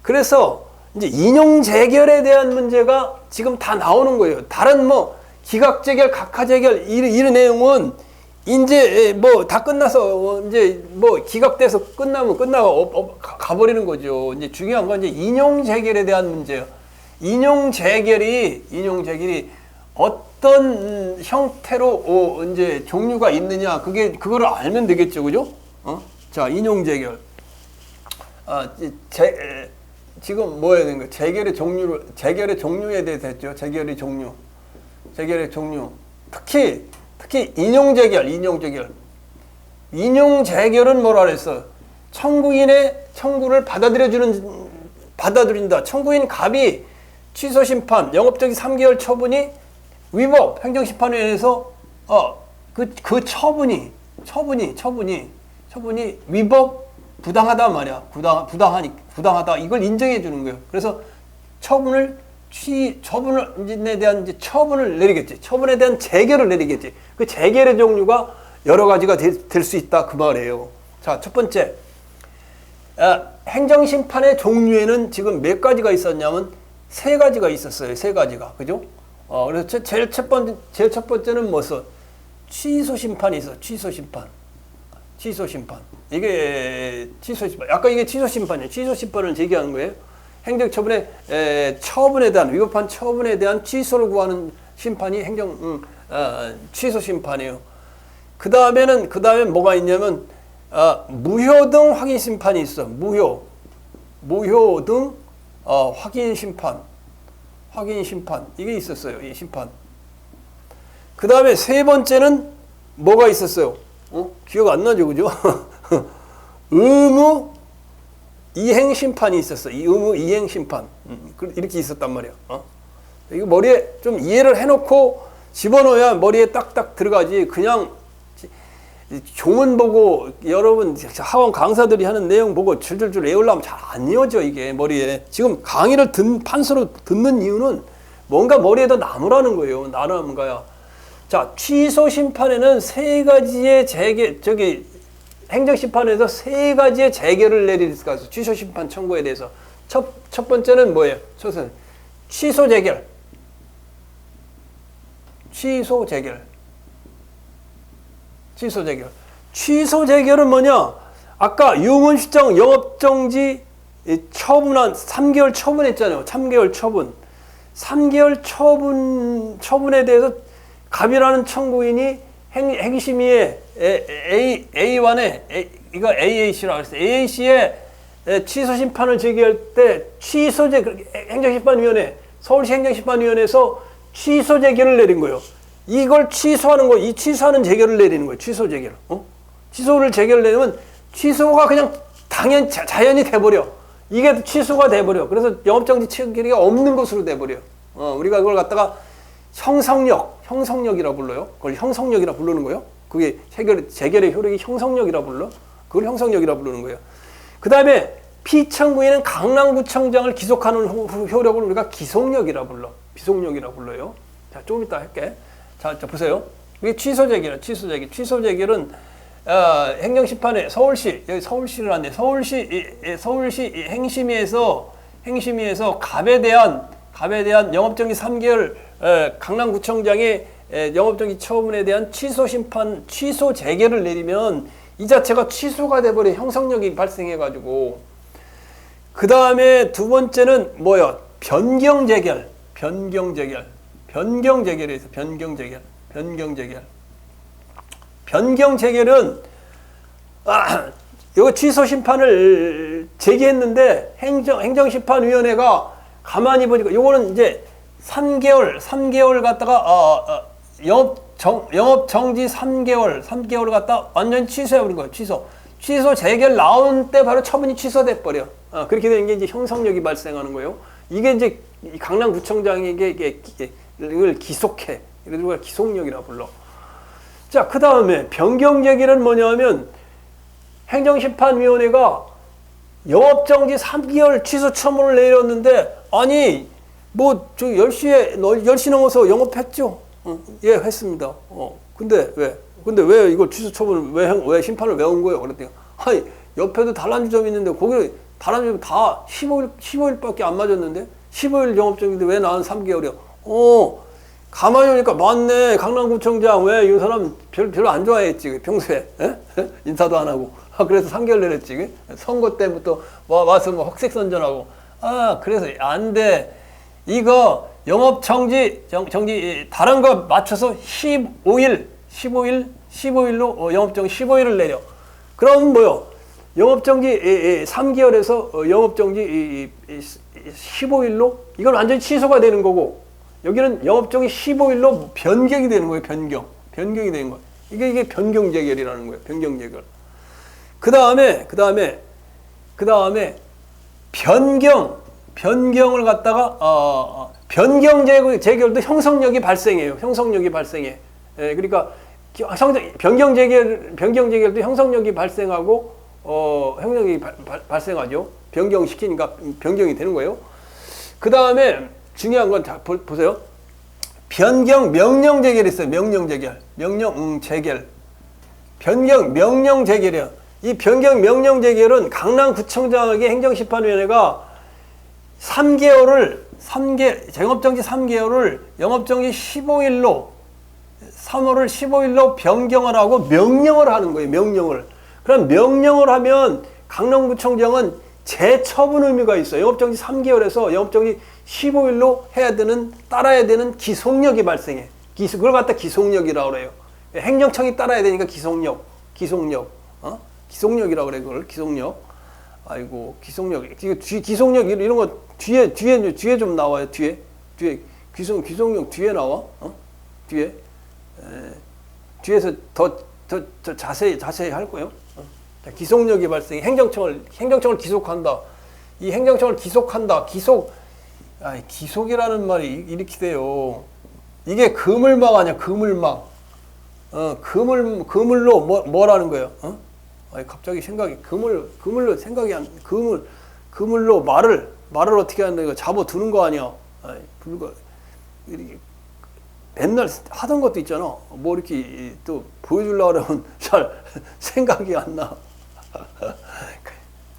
그래서 이제 인용재결에 대한 문제가 지금 다 나오는 거예요. 다른 뭐 기각재결, 각하재결 이런 내용은 이제 뭐 다 끝나서 이제 뭐 기각돼서 끝나면 끝나고 가버리는 거죠. 이제 중요한 건 이제 인용재결에 대한 문제예요. 인용재결이 어떤 형태로 이제 종류가 있느냐 그거를 알면 되겠죠, 그죠? 자, 인용재결. 지금 뭐 해야 되는 거예요? 재결의 종류에 대해서 했죠. 재결의 종류. 특히 인용재결은 뭐라 그랬어? 청구인의 청구를 받아들인다. 청구인 갑이 취소심판, 영업정지 3개월 처분이 위법, 행정심판에 의해서 그 처분이 위법, 부당하다 말이야. 부당하다. 이걸 인정해 주는 거예요. 그래서 처분에 대한 이제 처분을 내리겠지. 처분에 대한 재결을 내리겠지. 그 재결의 종류가 여러 가지가 될 수 있다. 그 말이에요. 자, 첫 번째. 행정심판의 종류에는 지금 몇 가지가 있었냐면 3가지가 있었어요. 3가지가. 그죠? 그래서 제일 첫 번째는 뭐였어? 취소심판이 있어. 취소심판. 이게 취소심판. 아까 이게 취소심판이에요. 취소심판을 제기하는 거예요. 행정처분의 처분에 대한 위법한 처분에 대한 취소를 구하는 심판이 취소심판이에요. 그 다음에 뭐가 있냐면 무효 등 확인 심판이 있어. 무효 등 확인 심판 이게 있었어요. 이 심판. 그 다음에 세 번째는 뭐가 있었어요? 기억 안 나죠, 그죠? 의무 이행 심판이 있었어. 이 의무 이행 심판 이렇게 있었단 말이야. 이거 머리에 좀 이해를 해놓고 집어넣어야 머리에 딱딱 들어가지. 그냥 조문 보고 여러분 학원 강사들이 하는 내용 보고 줄줄줄 외우려면 잘 안 이어져 이게 머리에. 지금 강의를 판서로 듣는 이유는 뭔가 머리에다 남으라는 거예요. 남은 거야. 자, 취소 심판에는 세 가지의 행정심판에서 세 가지의 재결을 내릴 수가 있어요. 취소 심판 청구에 대해서. 첫 번째는 뭐예요? 취소 재결. 취소 재결. 취소 재결. 취소 재결은 뭐냐? 아까 유문시정 영업정지 처분한 3개월 처분했잖아요. 3개월 처분. 3개월 처분에 대해서 갑이라는 청구인이 행심위에 A1에 이거 AAC라고 했어요. AAC에 취소 심판을 제기할 때 행정심판위원회 서울시 행정심판위원회에서 취소 재결을 내린 거예요. 이걸 취소하는 거, 이 취소하는 재결을 내리는 거예요. 취소 재결. 취소를 재결을 내면 취소가 그냥 자연히 돼버려. 이게 취소가 돼버려. 그래서 영업정지 체결이 없는 것으로 돼버려. 우리가 그걸 갖다가 형성력이라고 불러요. 그걸 형성력이라고 부르는 거예요. 그게 재결의 효력이 형성력이라고 불러. 그걸 형성력이라고 부르는 거예요. 그 다음에 피청구인은 강남구청장을 기속하는 효력을 우리가 기속력이라고 불러. 기속력이라고 불러요. 자, 조금 이따 할게. 자, 보세요. 이게 취소 재결. 취소 재결은 행정심판에 여기 서울시를 안 돼. 서울시 행심위에서 갑에 대한 영업정지 3개월 강남구청장의 영업정지 처분에 대한 취소 재결을 내리면 이 자체가 취소가 돼버려. 형성력이 발생해가지고. 그 다음에 두 번째는 뭐야? 변경 재결에 있어. 변경 재결은 이거 취소 심판을 제기했는데 행정심판위원회가 가만히 보니까 이거는 이제 3개월 갖다가 영업정지 3개월 갖다 완전히 취소해버린 거예요. 취소 재결 나온 때 바로 처분이 취소돼 버려. 그렇게 되는 게 이제 형성력이 발생하는 거예요. 이게 이제 강남구청장에게 이걸 기속해. 이걸 기속력이라고 불러. 자, 그 다음에 변경 재결은 뭐냐면 행정심판위원회가 영업정지 3개월 취소 처분을 내렸는데 아니 뭐 저 10시 넘어서 영업했죠? 예, 했습니다. 근데 왜 이걸 취소 처분을 왜 심판을 왜 온 거예요? 그랬더니 아니 옆에도 단란주점 있는데 거기 단란주점 다 15일밖에 안 맞았는데 15일 영업정지인데 왜 나는 3개월이야? 가만히 보니까 맞네. 강남구청장 왜 이 사람 별로 안 좋아했지 평소에 인사도 안 하고. 그래서 3개월 내렸지. 선거 때부터 와서 뭐 흑색선전하고. 그래서 안 돼. 이거 영업정지 다른 거 맞춰서 15일로 영업정지 15일을 내려. 그럼 뭐요? 영업정지 3개월에서 영업정지 15일로 이건 완전히 취소가 되는 거고. 여기는 영업정지 15일로 변경이 되는 거예요. 변경이 되는 거예요. 이게 변경 재결이라는 거예요. 변경 재결. 그 다음에 변경을 갖다가 변경 재결도 형성력이 발생해요. 형성력이 발생해. 그러니까 변경 재결도 형성력이 발생하고 형성력이 발생하죠. 변경시키니까 변경이 되는 거예요. 그 다음에 중요한 건 보세요. 변경 명령 재결이 있어요. 명령 재결. 변경 명령 재결이요. 이 변경 명령 재결은 강남구청장에게 행정심판위원회가 영업정지 3개월을 영업정지 15일로 3월을 15일로 변경을 하고 명령을 하는 거예요. 명령을. 그럼 명령을 하면 강남구청장은 재처분 의무가 있어요. 영업정지 3개월에서 영업정지 15일로 따라야 되는 기속력이 발생해. 그걸 갖다 기속력이라고 그래요. 행정청이 따라야 되니까 기속력. 기속력이라고 그래, 그걸. 기속력. 아이고, 기속력. 기속력, 이런 거 뒤에 좀 나와요, 뒤에. 기속력 뒤에 나와. 뒤에서 더 자세히 할 거예요. 기속력이 발생해. 행정청을 기속한다. 이 행정청을 기속한다. 기속이라는 말이 이렇게 돼요. 이게 그물막 아니야, 그물막. 그물로 뭐라는 거예요? 아니, 갑자기 생각이 그물로 생각이 안 그물로 말을 어떻게 하는 거 잡아 두는 거 아니야? 아니, 이렇게 맨날 하던 것도 있잖아. 뭐 이렇게 또 보여주려고 그러면 잘 생각이 안 나.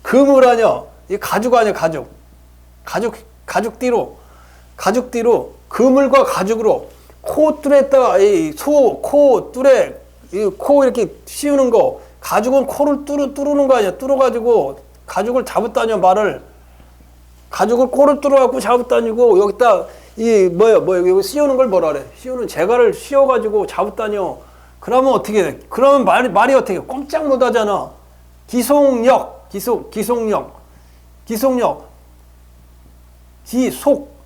그물 아니야? 이 가죽 아니야? 가죽 띠로 그물과 가죽으로 코 뚫에다가 코 뚫에 코 이렇게 씌우는 거. 가죽은 코를 뚫는 거 아니야? 뚫어가지고 가죽을 잡았다뇨 말을. 가죽을 코를 뚫어갖고 잡았다니고 여기다 여기 씌우는 걸 뭐라 그래? 씌우는 재갈을 씌워가지고 잡았다뇨. 그러면 어떻게 돼? 그러면 말이 어떻게 해? 꼼짝 못 하잖아. 기속력.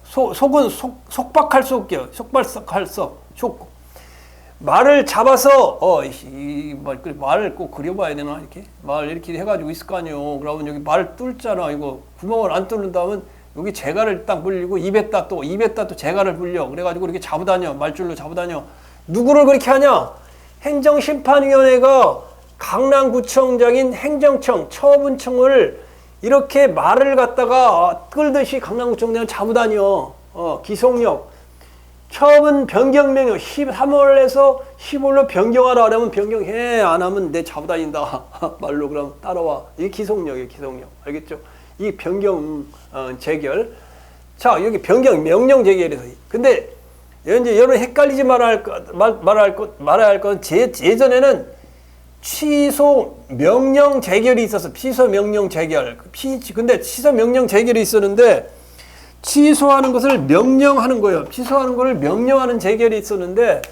속은 속박할 속이요. 속박할 속. 말을 잡아서 말을 꼭 그려봐야 되나 이렇게 말 이렇게 해가지고 있을 거 아니에요. 그러면 여기 말 뚫잖아. 이거 구멍을 안 뚫는다면 여기 재갈을 딱 물리고 입에다 또 재갈을 물려. 그래가지고 이렇게 잡아다녀. 말줄로 잡아다녀. 누구를 그렇게 하냐? 행정심판위원회가 강남구청장인 행정청, 처분청을 이렇게 말을 갖다가 끌듯이 강남구청장을 잡아다녀. 기속력. 처분 변경명령 13월에서 15일로 변경하라 하면 변경해. 안 하면 내 잡아다닌다. 말로 그럼 따라와. 이게 기속력이에요. 기속력. 알겠죠? 이 변경 재결. 자, 여기 변경 명령 재결에서. 근데 이제 여러분 헷갈리지 말아야 할 건 예전에는 취소 명령 재결이 있었어. 취소 명령 재결. 근데 취소 명령 재결이 있었는데 취소하는 것을 명령하는 거예요. 취소하는 것을 명령하는 재결이 있었는데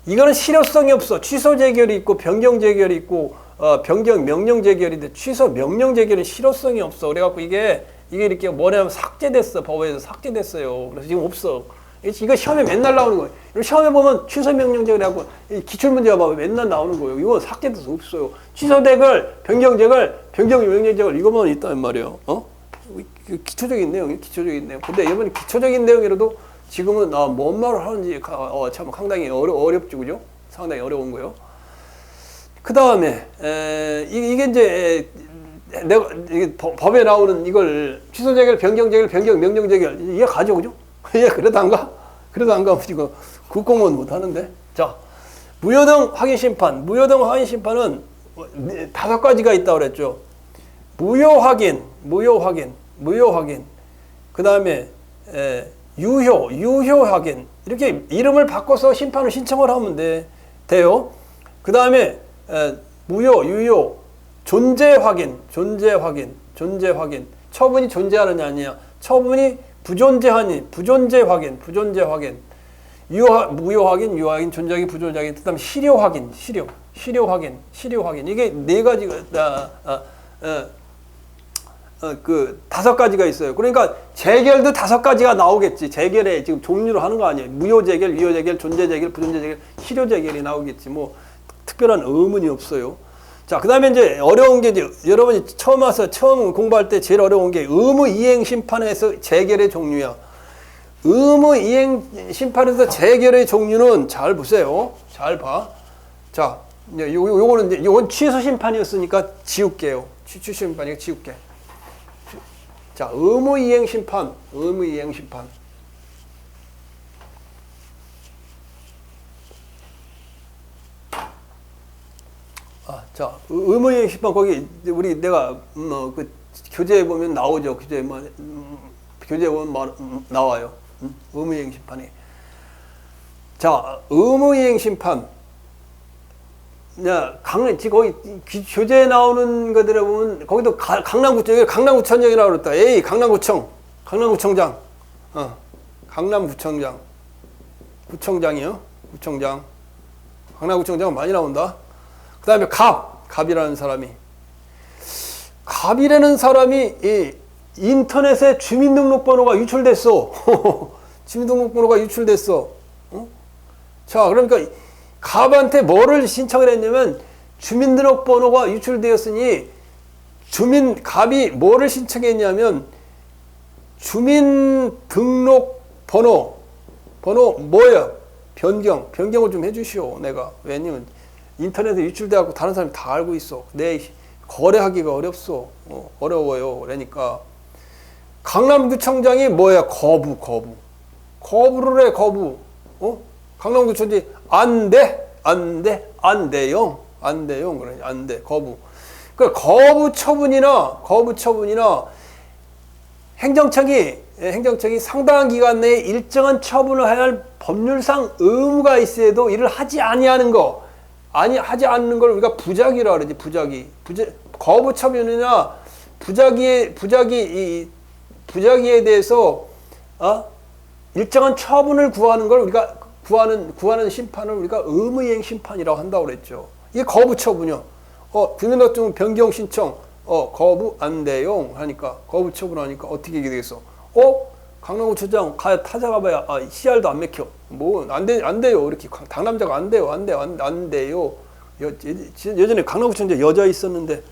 이거는 실효성이 없어. 취소 재결이 있고 변경 재결이 있고 변경 명령 재결인데 취소 명령 재결은 실효성이 없어. 그래갖고 이게 이렇게 뭐냐면 삭제됐어. 법에서 삭제됐어요. 그래서 지금 없어. 이거 시험에 맨날 나오는 거예요. 시험에 보면 취소 명령 재결하고 기출문제가 막 맨날 나오는 거예요. 이거 삭제돼서 없어요. 취소 재결, 변경 재결, 변경 명령 재결 이거만 있다는 말이에요. 기초적인 내용. 근데 이번에 기초적인 내용이라도 지금은 뭔 말을 하는지 참 상당히 어렵죠, 그죠? 상당히 어려운 거요. 그 다음에 이게 이제 내가 법에 나오는 이걸 취소 재결, 변경 재결, 변경 명령 재결 이해 가죠, 그죠? 예, 그래도 안 가? 이거 국공무원 못 하는데. 자, 무효등 확인 심판. 무효등 확인 심판은 5가지가 있다고 그랬죠. 무효 확인. 그 다음에 유효 확인. 이렇게 이름을 바꿔서 심판을 신청을 하면 돼요. 그 다음에 무효, 유효, 존재 확인. 처분이 존재하느냐 아니냐. 처분이 부존재하니. 부존재 확인. 무효 확인, 유효 확인, 존재 확인, 부존재 확인. 그다음 실효 확인. 실효 확인. 이게 4가지가 5가지가 있어요. 그러니까 재결도 5가지가 나오겠지. 재결에 지금 종류로 하는 거 아니에요. 무효 재결, 유효 재결, 존재 재결, 부존재 재결, 실효 재결이 나오겠지. 뭐 특별한 의문이 없어요. 자, 그다음에 이제 어려운 게 이제 여러분이 처음 공부할 때 제일 어려운 게 의무 이행 심판에서 재결의 종류야. 의무 이행 심판에서 재결의 종류는 잘 보세요. 잘 봐. 자, 요건 취소 심판이었으니까 지울게요. 취소 심판이니까 지울게. 자, 의무 이행 심판. 자, 의무 이행 심판 거기 내가 그 교재에 보면 나오죠. 교재에 보면 나와요. 의무 이행 심판이. 자, 의무 이행 심판. 거기 교재에 나오는 것들에 보면 거기도 강남구청장이라고 그랬다. 에이, 강남구청장. 구청장이요. 강남구청장 많이 나온다. 그 다음에 갑이라는 사람이 이 인터넷에 주민등록번호가 유출됐어. 자, 그러니까 갑한테 뭐를 신청을 했냐면 주민등록번호가 유출되었으니 갑이 뭐를 신청했냐면 주민등록번호 뭐예요? 변경을 좀 해주시오. 내가 왜냐면 인터넷에 유출돼갖고 다른 사람이 다 알고 있어. 내 거래하기가 어렵소. 어려워요. 그러니까 강남구청장이 뭐야? 거부를 해. 거부. 강남구청장이 안 돼. 안 돼요. 그러니 안 돼. 거부. 그 거부 처분이나 행정청이 상당한 기간 내에 일정한 처분을 해야 할 법률상 의무가 있어도 이를 하지 않는 걸 우리가 부작위라 그러지. 거부 처분이나 부작위에 대해서 일정한 처분을 구하는 걸 우리가 구하는 심판을 우리가 의무이행 심판이라고 한다고 그랬죠. 이게 거부 처분이요. 주민등록증 변경 신청 거부 안 돼요 하니까 거부 처분하니까 어떻게 되겠어? 강남구청장 찾아가봐야 CR도 안 맥혀. 뭐 안 돼요. 이렇게 당남자가 안 돼요. 예전에 강남구청장 여자 있었는데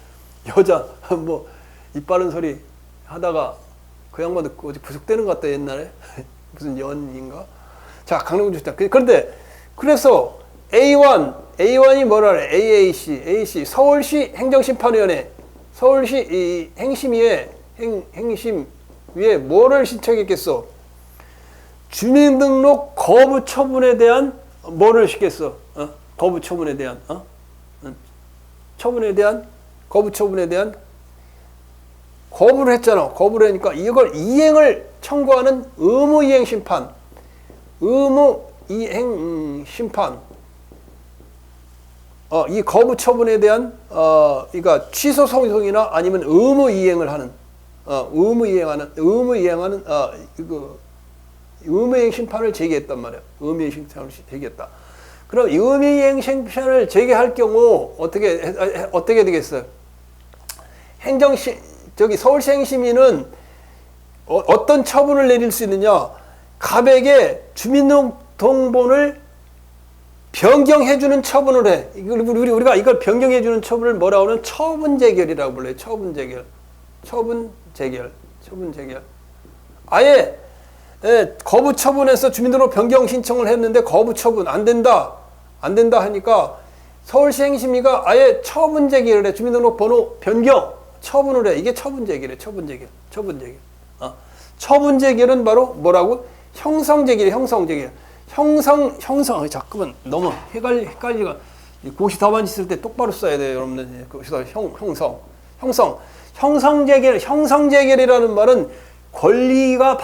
여자 뭐 입 바른 소리 하다가 그 양반도 어디 구속되는 것 같다 옛날에 무슨 연인가? 자, 강남구청장. 그런데 그래서 A1이 뭐라 그래? AAC 서울시 행정심판위원회 서울시 이 행심위에 뭐를 신청했겠어? 주민등록 거부 처분에 대한 뭐를 시켰어? 거부 처분에 대한 거부를 했잖아. 거부를 하니까 이걸 이행을 청구하는 의무이행 심판. 이 거부 처분에 대한 그러니까 취소 소송이나 아니면 의무이행을 하는 의무이행 심판을 제기했단 말이야. 의무이행 심판을 제기했다. 그럼 의무이행 심판을 제기할 경우 어떻게 되겠어요? 서울시 행심위는 어떤 처분을 내릴 수 있느냐? 갑에게 주민등록번호를 변경해주는 처분을 해. 우리가 이걸 변경해주는 처분을 뭐라고 하면 처분재결이라고 불러요. 처분재결. 아예 거부 처분해서 주민등록 변경 신청을 했는데 거부 처분 안 된다 하니까 서울시 행심위가 아예 처분재결을 해. 주민등록 번호 변경 처분을 해. 이게 처분재결이에요. 처분재결은 바로 뭐라고? 형성재결. 잠깐만 너무 헷갈리가. 고시 답안 있을 때 똑바로 써야 돼요, 여러분들. 형성재결이라는 말은 권리가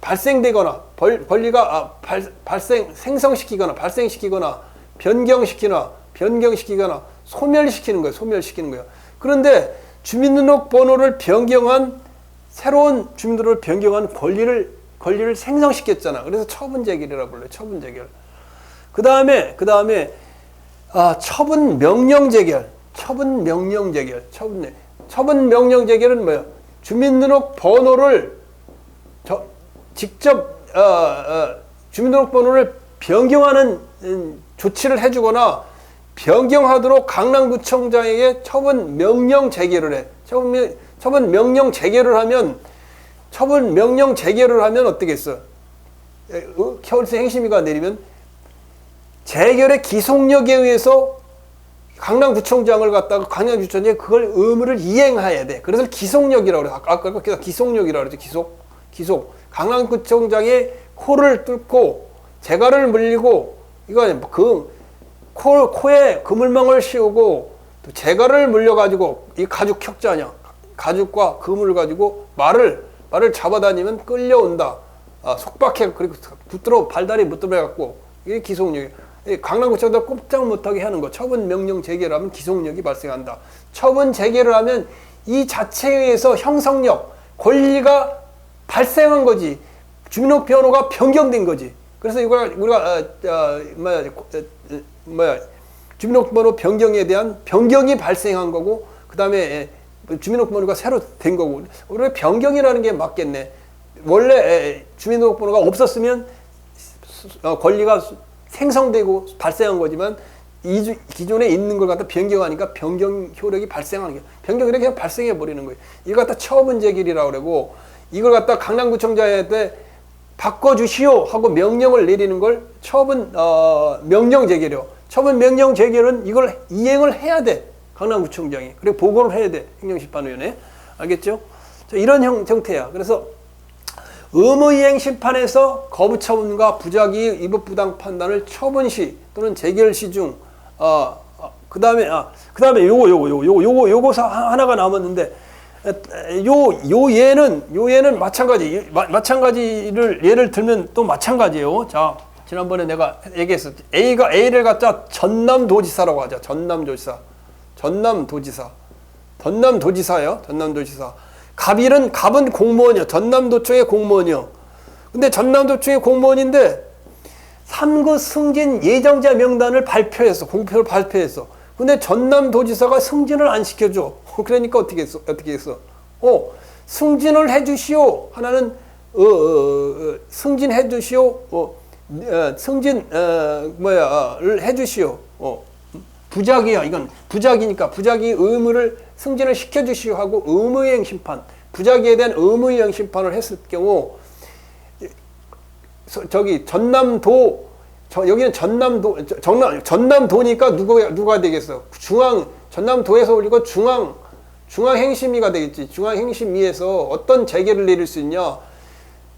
발생되거나 생성시키거나 발생시키거나 변경시키거나 소멸시키는 거예요. 그런데 주민등록번호를 새로운 주민등록을 변경한 권리를 생성시켰잖아. 그래서 처분재결이라고 불러요. 처분재결. 그 다음에 처분명령재결. 처분명령재결은 뭐야? 주민등록번호를 직접 주민등록번호를 변경하는 조치를 해주거나 변경하도록 강남구청장에게 처분명령 재결을 해. 처분명령 재결을 하면 어떻겠어? 서울시 행심위가 내리면 재결의 기속력에 의해서 강남구청장을 갖다가 강남구청장이 그걸 의무를 이행해야 돼. 그래서 기속력이라고 그래. 아까 기속력이라고 그랬죠. 기속. 강남구청장의 코를 뚫고 재갈을 물리고 이거 코에 그물망을 씌우고 또 재갈을 물려가지고 이 가죽 격자냐? 가죽과 그물을 가지고 말을 잡아다니면 끌려온다. 속박해. 그리고 발다리 붙들어갖고 이게 기속력이에요. 강남구청장 꼼짝 못하게 하는 거. 처분명령 재결을 하면 기속력이 발생한다. 처분 재결을 하면 이 자체에 의해서 형성력, 권리가 발생한 거지. 주민등록번호가 변경된 거지. 그래서 우리가 주민등록번호 변경에 대한 변경이 발생한 거고, 그 다음에 주민등록번호가 새로 된 거고. 우리가 변경이라는 게 맞겠네. 원래 주민등록번호가 없었으면 권리가 생성되고 발생한 거지만 기존에 있는 걸 갖다 변경하니까 변경 효력이 발생하는 거예요. 변경 효력이 그냥 발생해 버리는 거예요. 이걸 갖다 처분재결이라고 그러고, 이걸 갖다 강남구청장한테 바꿔주시오 하고 명령을 내리는 걸 명령재결이요. 처분 명령 재결은 이걸 이행을 해야 돼. 강남구청장이. 그리고 보고를 해야 돼. 행정심판위원회. 알겠죠? 자, 이런 형태야. 그래서 의무이행 심판에서 거부처분과 부작위 위법부당 판단을 처분 시 또는 재결 시 중, 그 다음에 요거 하나가 남았는데, 요 예는 마찬가지를 예를 들면 또 마찬가지예요. 자, 지난번에 내가 얘기했었지. A를 갖다 전남도지사라고 하자. 전남도지사예요. 전남도지사. 갑은 공무원이요. 전남도청의 공무원이요. 근데 전남도청의 공무원인데 3급 승진 예정자 명단을 공표를 발표했어. 근데 전남도지사가 승진을 안 시켜줘. 그러니까 어떻게 했어? 승진을 해주시오. 하나는 승진해 주시오. 를 해주시오. 부작위야. 이건 부작위니까 부작위 의무를 승진을 시켜주시오 하고 의무이행 심판, 부작위에 대한 의무이행 심판을 했을 경우, 저기 여기는 전남도니까 누가 되겠어? 전남도에서 올리고 중앙행심위가 되겠지. 중앙행심위에서 어떤 재결을 내릴 수 있냐?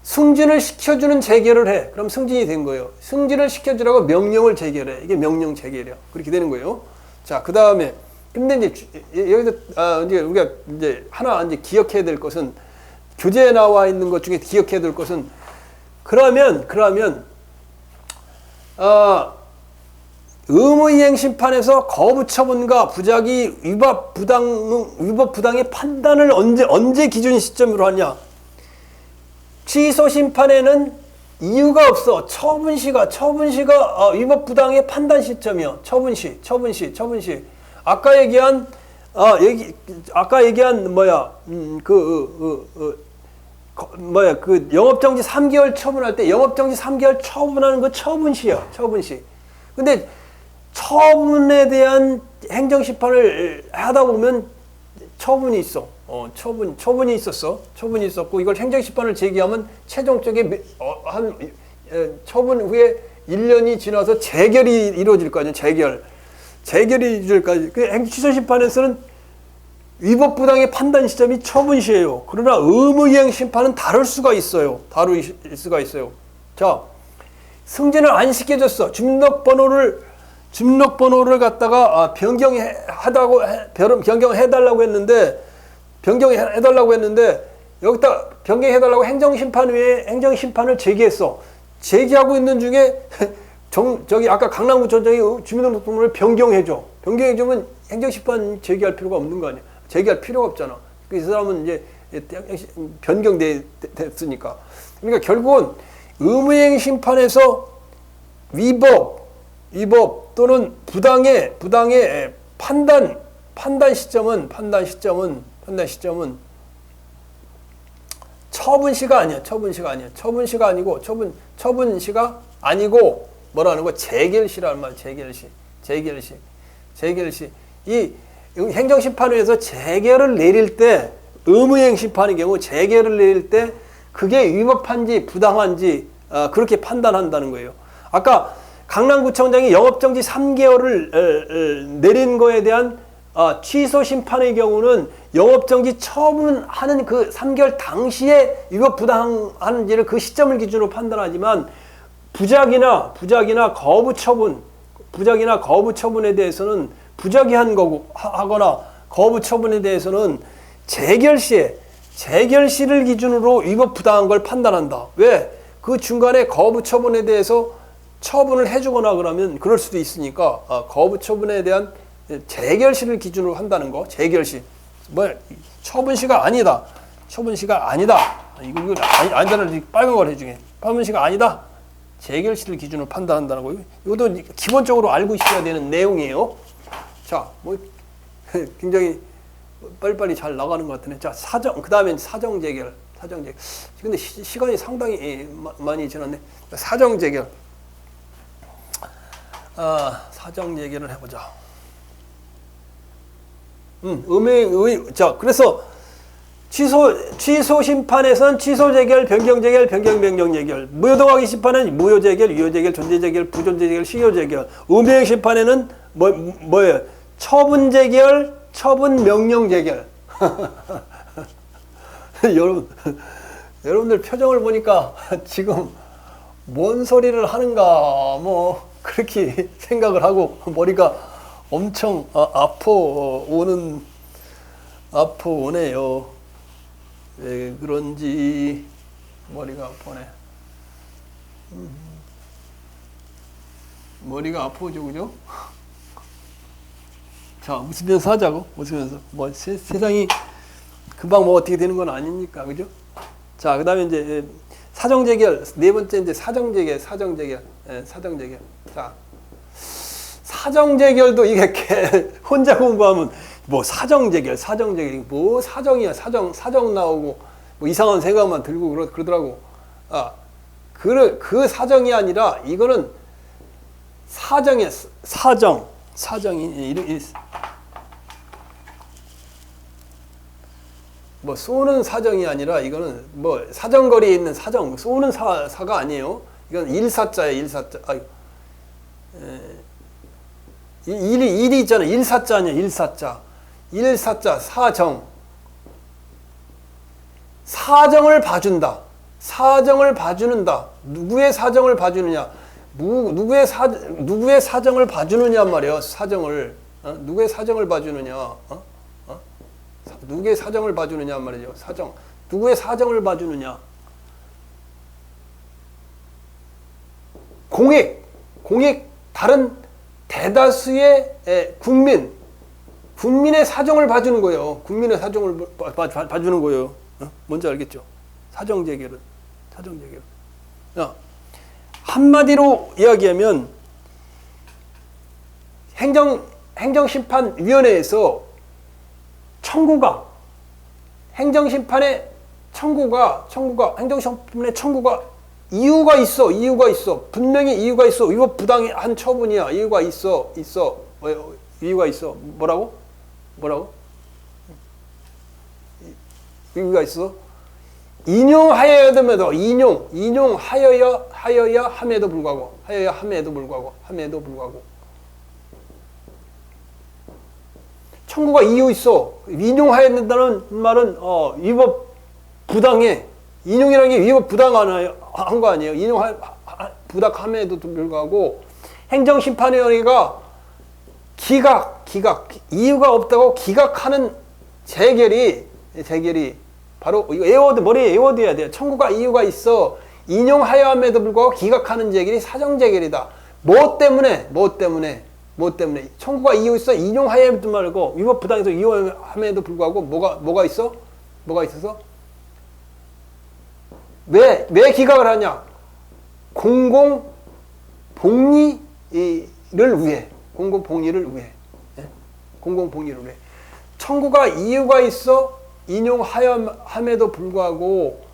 승진을 시켜주는 재결을 해. 그럼 승진이 된 거예요. 승진을 시켜주라고 명령을 재결해. 이게 명령 재결이야. 그렇게 되는 거예요. 자, 그 다음에 근데 이제 여기서 이제 우리가 이제 하나 이제 기억해야 될 것은, 교재에 나와 있는 것 중에 기억해야 될 것은, 그러면 의무이행 심판에서 거부처분과 부작위 위법 부당의 판단을 언제 기준 시점으로 하냐? 취소 심판에는 이유가 없어. 처분시가 위법 부당의 판단 시점이요. 처분시. 아까 얘기한 영업정지 3개월 처분할 때 영업정지 3개월 처분하는 거 처분시야. 처분시. 근데 처분에 대한 행정심판을 하다 보면 처분이 있어. 처분이 있었고, 이걸 행정심판을 제기하면 최종적인 처분 후에 1년이 지나서 재결이 이루어질 거 아니야. 재결이 이루어질 거 아니야. 취소심판에서는 위법부당의 판단 시점이 처분시예요. 그러나 의무이행 심판은 다를 수가 있어요. 자, 승진을 안 시켜줬어. 주민등록번호를 갖다가 변경해달라고 했는데 여기다 변경해달라고 행정심판위에 행정심판을 제기했어. 제기하고 있는 중에 저기 아까 강남구청장이 주민등록번호를 변경해줘. 변경해주면 행정심판 제기할 필요가 없는 거 아니야. 제기할 필요가 없잖아. 이 사람은 이제 변경됐으니까. 그러니까 결국은 의무이행 심판에서 위법 또는 부당의 판단 시점은 처분시가 아니고 뭐라는 거? 재결시라는 말. 재결시. 이 행정심판위에서 재결을 내릴 때, 의무이행 심판의 경우 재결을 내릴 때 그게 위법한지 부당한지 그렇게 판단한다는 거예요. 아까 강남구청장이 영업정지 3개월을 내린 거에 대한 취소 심판의 경우는 영업정지 처분하는 그 3개월 당시에 위법 부당한지를 그 시점을 기준으로 판단하지만, 부작이나 거부처분에 대해서는 부작위한 거고 하거나 거부처분에 대해서는 재결시를 기준으로 위법 부당한 걸 판단한다. 왜? 그 중간에 거부처분에 대해서 처분을 해주거나 그러면 그럴 수도 있으니까 거부처분에 대한 재결시를 기준으로 한다는 거. 재결시. 처분시가 아니다. 이거 아니다를 빨간 걸 해주게. 처분시가 아니다. 재결시를 기준으로 판단한다는 거예요. 이것도 기본적으로 알고 있어야 되는 내용이에요. 자, 굉장히 빨리빨리 잘 나가는 것 같으네. 자, 그 다음엔 사정재결. 근데 시간이 상당히 많이 지났네. 사정재결. 사정재결을 해보자. 자, 그래서 취소 심판에선 취소 재결, 변경 재결, 변경 재결. 무효 동하기 심판은 무효 재결, 유효 재결, 존재 재결, 부존재 재결, 실효 재결. 음해행 심판에는 뭐예요? 처분 재결, 처분 명령 재결. 여러분들 표정을 보니까 지금 뭔 소리를 하는가 뭐 그렇게 생각을 하고 머리가 엄청 아파 오네요. 왜 그런지 머리가 아프네. 머리가 아프죠, 그죠? 자, 웃으면서 하자고. 웃으면서 뭐 세상이 금방 뭐 어떻게 되는 건 아니니까, 그죠? 자, 그다음에 이제 사정재결 네 번째 이제 사정재결. 자, 사정재결도 이게 혼자 공부하면 뭐 사정재결 뭐 사정이야 사정 나오고 뭐 이상한 생각만 들고 그러더라고. 그 사정이 아니라 이거는 사정이 뭐 쏘는 사정이 아니라 이거는 뭐 사정거리에 있는 사정 쏘는 사가 아니에요. 이건 일사자예요. 일사자. 일이 있잖아. 일사자 아니야. 일사자 사정을 봐준다. 사정을 봐주는다. 누구의 사정을 봐주느냐? 누구의 사정을 봐주느냐 말이에요. 사정을 누구의 사정을 봐주느냐? 누구의 사정을 봐주느냐 말이죠. 사정 누구의 사정을 봐주느냐? 공익 다른 대다수의 국민의 사정을 봐주는 거예요. 국민의 사정을 봐주는 거예요. 뭔지 알겠죠? 사정재결은. 한마디로 이야기하면 행정심판위원회에서 행정심판의 청구가 이유가 있어. 분명히 이유가 있어. 위법 부당한 처분이야. 이유가 있어. 이유가 있어. 뭐라고? 이유가 있어. 인용하여야 됨에도 인용하여야 함에도 불구하고 청구가 이유 있어. 인용해야 된다는 말은 위법 부당해. 인용이라는 게 위법 부당한 거 아니에요. 부당함에도 불구하고 행정심판위원회가 기각 이유가 없다고 기각하는 재결이 바로 이거 머리에 외워둬야 돼요. 청구가 이유가 있어. 인용하여야 함에도 불구하고 기각하는 재결이 사정재결이다. 뭐 때문에 청구가 이유 있어. 인용하여도 말고 위법 부당해서 이용함에도 불구하고 뭐가 있어서 왜 기각을 하냐? 공공 복리를 위해. 청구가 이유가 있어. 인용하여함에도 불구하고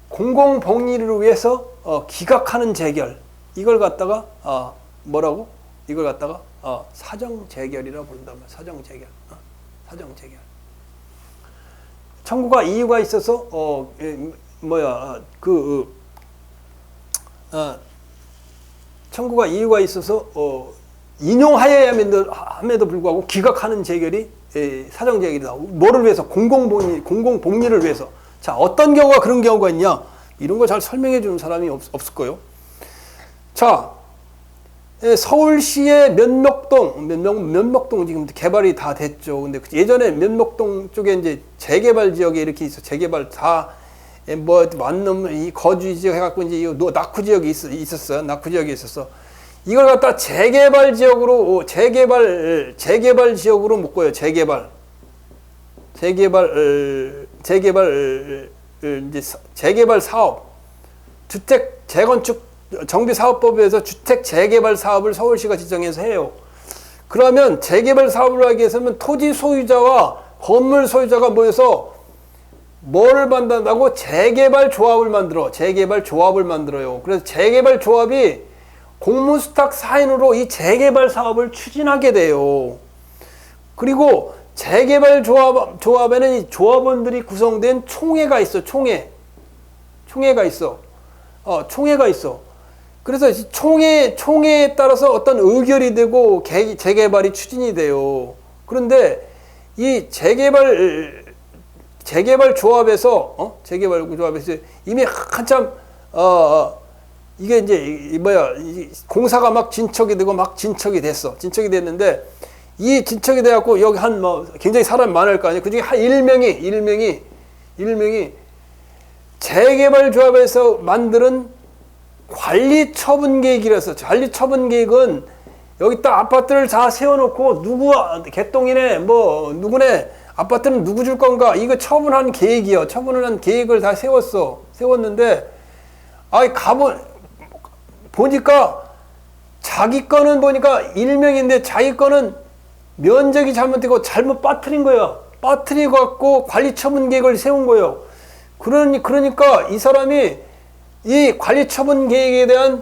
공공 복리를 위해서 기각하는 재결. 이걸 갖다가 뭐라고? 이걸 갖다가 사정재결이라고 부른단 말이야. 사정재결. 청구가 이유가 있어서 청구가 이유가 있어서 인용하여야 함에도 불구하고 기각하는 재결이 사정재결이다. 뭐를 위해서? 공공복리를 위해서. 자, 어떤 경우가 그런 경우가 있냐? 이런 거 잘 설명해 주는 사람이 없을 거예요. 자, 서울시의 면목동 지금 개발이 다 됐죠. 근데 예전에 면목동 쪽에 이제 재개발 지역에 이렇게 있어. 재개발 다 이 거주 지역 해갖고 이제 이 낙후 지역이 있었어. 낙후 지역이 있었어. 이걸 갖다 재개발 지역으로 묶어요. 재개발 사업, 주택 재건축 정비사업법에서 주택 재개발 사업을 서울시가 지정해서 해요. 그러면 재개발 사업을 하기 위해서는 토지 소유자와 건물 소유자가 모여서 뭐를 만든다고? 재개발 조합을 만들어요. 그래서 재개발 조합이 공무수탁 사인으로 이 재개발 사업을 추진하게 돼요. 그리고 재개발 조합에는 이 조합원들이 구성된 총회가 있어. 총회가 있어. 총회가 있어. 그래서 총회에 따라서 어떤 의결이 되고 재개발이 추진이 돼요. 그런데 이 재개발 조합에서 이미 한참 이게 이제 공사가 막 진척이 되고 막 진척이 됐는데 이 진척이 돼갖고 여기 굉장히 사람이 많을 거 아니에요. 그중에 한 1명이 재개발 조합에서 만드는 관리 처분 계획이라서, 관리 처분 계획은 여기다 아파트를 다 세워놓고 개똥이네 누구네 아파트는 누구 줄 건가 이거 처분한 계획이요. 처분을 한 계획을 다 세웠는데 보니까 자기 거는 보니까 1명인데 자기 거는 면적이 잘못되고 잘못 빠뜨린 거예요. 빠뜨리고 갖고 관리 처분 계획을 세운 거예요. 그러니까 이 사람이 이 관리 처분 계획에 대한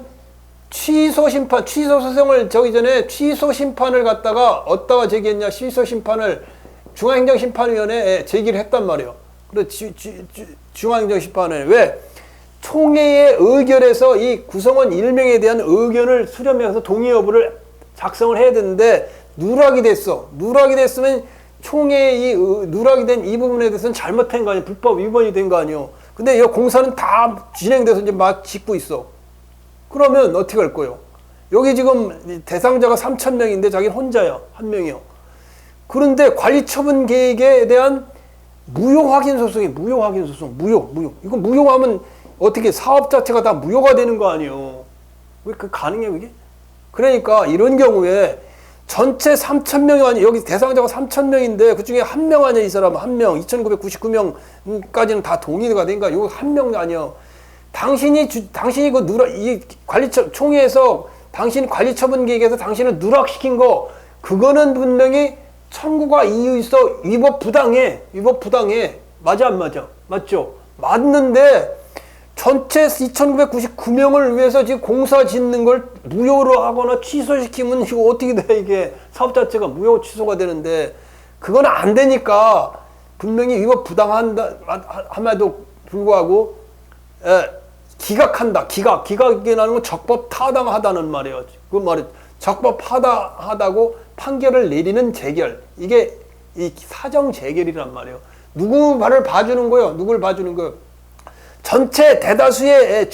취소 소송을 취소 심판을 어디다가 제기했냐? 취소 심판을 중앙행정심판위원회에 제기를 했단 말이에요. 그래서 중앙행정심판에 왜? 총회의 의결에서 이 구성원 1명에 대한 의견을 수렴해서 동의 여부를 작성을 해야 되는데 누락이 됐으면 총회의 누락이 된 이 부분에 대해서는 잘못한 거 아니에요. 불법 위반이 된 거 아니에요. 근데 이 공사는 다 진행돼서 이제 막 짓고 있어. 그러면 어떻게 할 거예요? 여기 지금 대상자가 3,000명인데 자기는 혼자야. 한 명이요. 그런데 관리처분 계획에 대한 무효 확인 소송. 이거 무효하면 어떻게 사업 자체가 다 무효가 되는 거 아니에요. 왜 가능해요, 그게? 그러니까 이런 경우에 전체 3,000명이 아니 여기 대상자가 3,000명인데 그 중에 한 명 아니야, 이 사람 한 명. 2,999명까지는 다 동의가 된가? 이거 한 명 아니야. 당신이 이 총회에서 당신 관리처분 계획에서 당신을 누락시킨 거 그거는 분명히 청구가 이유 있어. 위법 부당해. 맞아 안 맞아? 맞죠? 맞는데 전체 2,999명을 위해서 지금 공사 짓는 걸 무효로 하거나 취소시키면 이거 어떻게 돼? 이게 사업 자체가 무효 취소가 되는데 그건 안 되니까 분명히 위법 부당함에도 불구하고 기각한다. 기각이라는 건 적법 타당하다는 말이에요. 그 말이 적법하다고 판결을 내리는 재결. 이게 이 사정 재결이란 말이에요. 누구 말을 봐주는 거예요? 누굴 봐주는 거예요? 전체 대다수의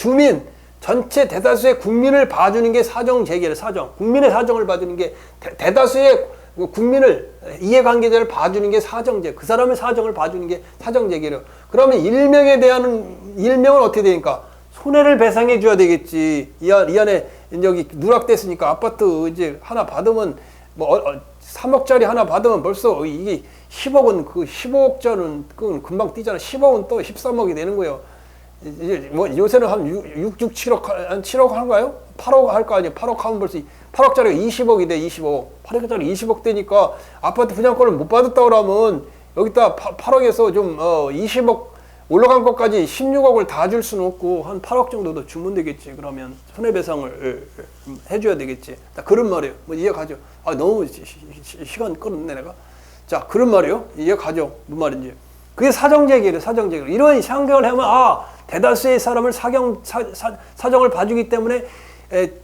국민을 봐주는 게 사정 재결, 국민의 사정을 봐주는 게 대다수의 국민을 이해관계자를 봐주는 게 사정재, 그 사람의 사정을 봐주는 게 사정재결이에요. 그러면 일명은 어떻게 되니까 손해를 배상해 줘야 되겠지. 이 안에 여기 누락됐으니까 아파트 이제 하나 받으면 3억짜리 하나 받으면 벌써 이게 10억은 15억짜리는 그건 금방 뛰잖아. 10억은 또 13억이 되는 거예요. 이제 요새는 한 6, 7억, 한 7억 한가요? 8억 할 거 아니에요. 8억 하면 벌써 8억짜리가 20억이 돼, 20억. 8억짜리 20억 되니까 아파트 분양권을 못 받았다 그러면 여기다 8억에서 좀 20억 올라간 것까지 16억을 다 줄 수는 없고 한 8억 정도도 주면 되겠지. 그러면 손해배상을 해줘야 되겠지. 그런 말이에요. 이해가죠? 너무 시간 끌었네 내가. 자, 그런 말이에요. 이해가죠? 무슨 말인지. 그게 사정재결이에요. 사정재결. 이런 상경을 하면 대다수의 사람을 사정을 봐주기 때문에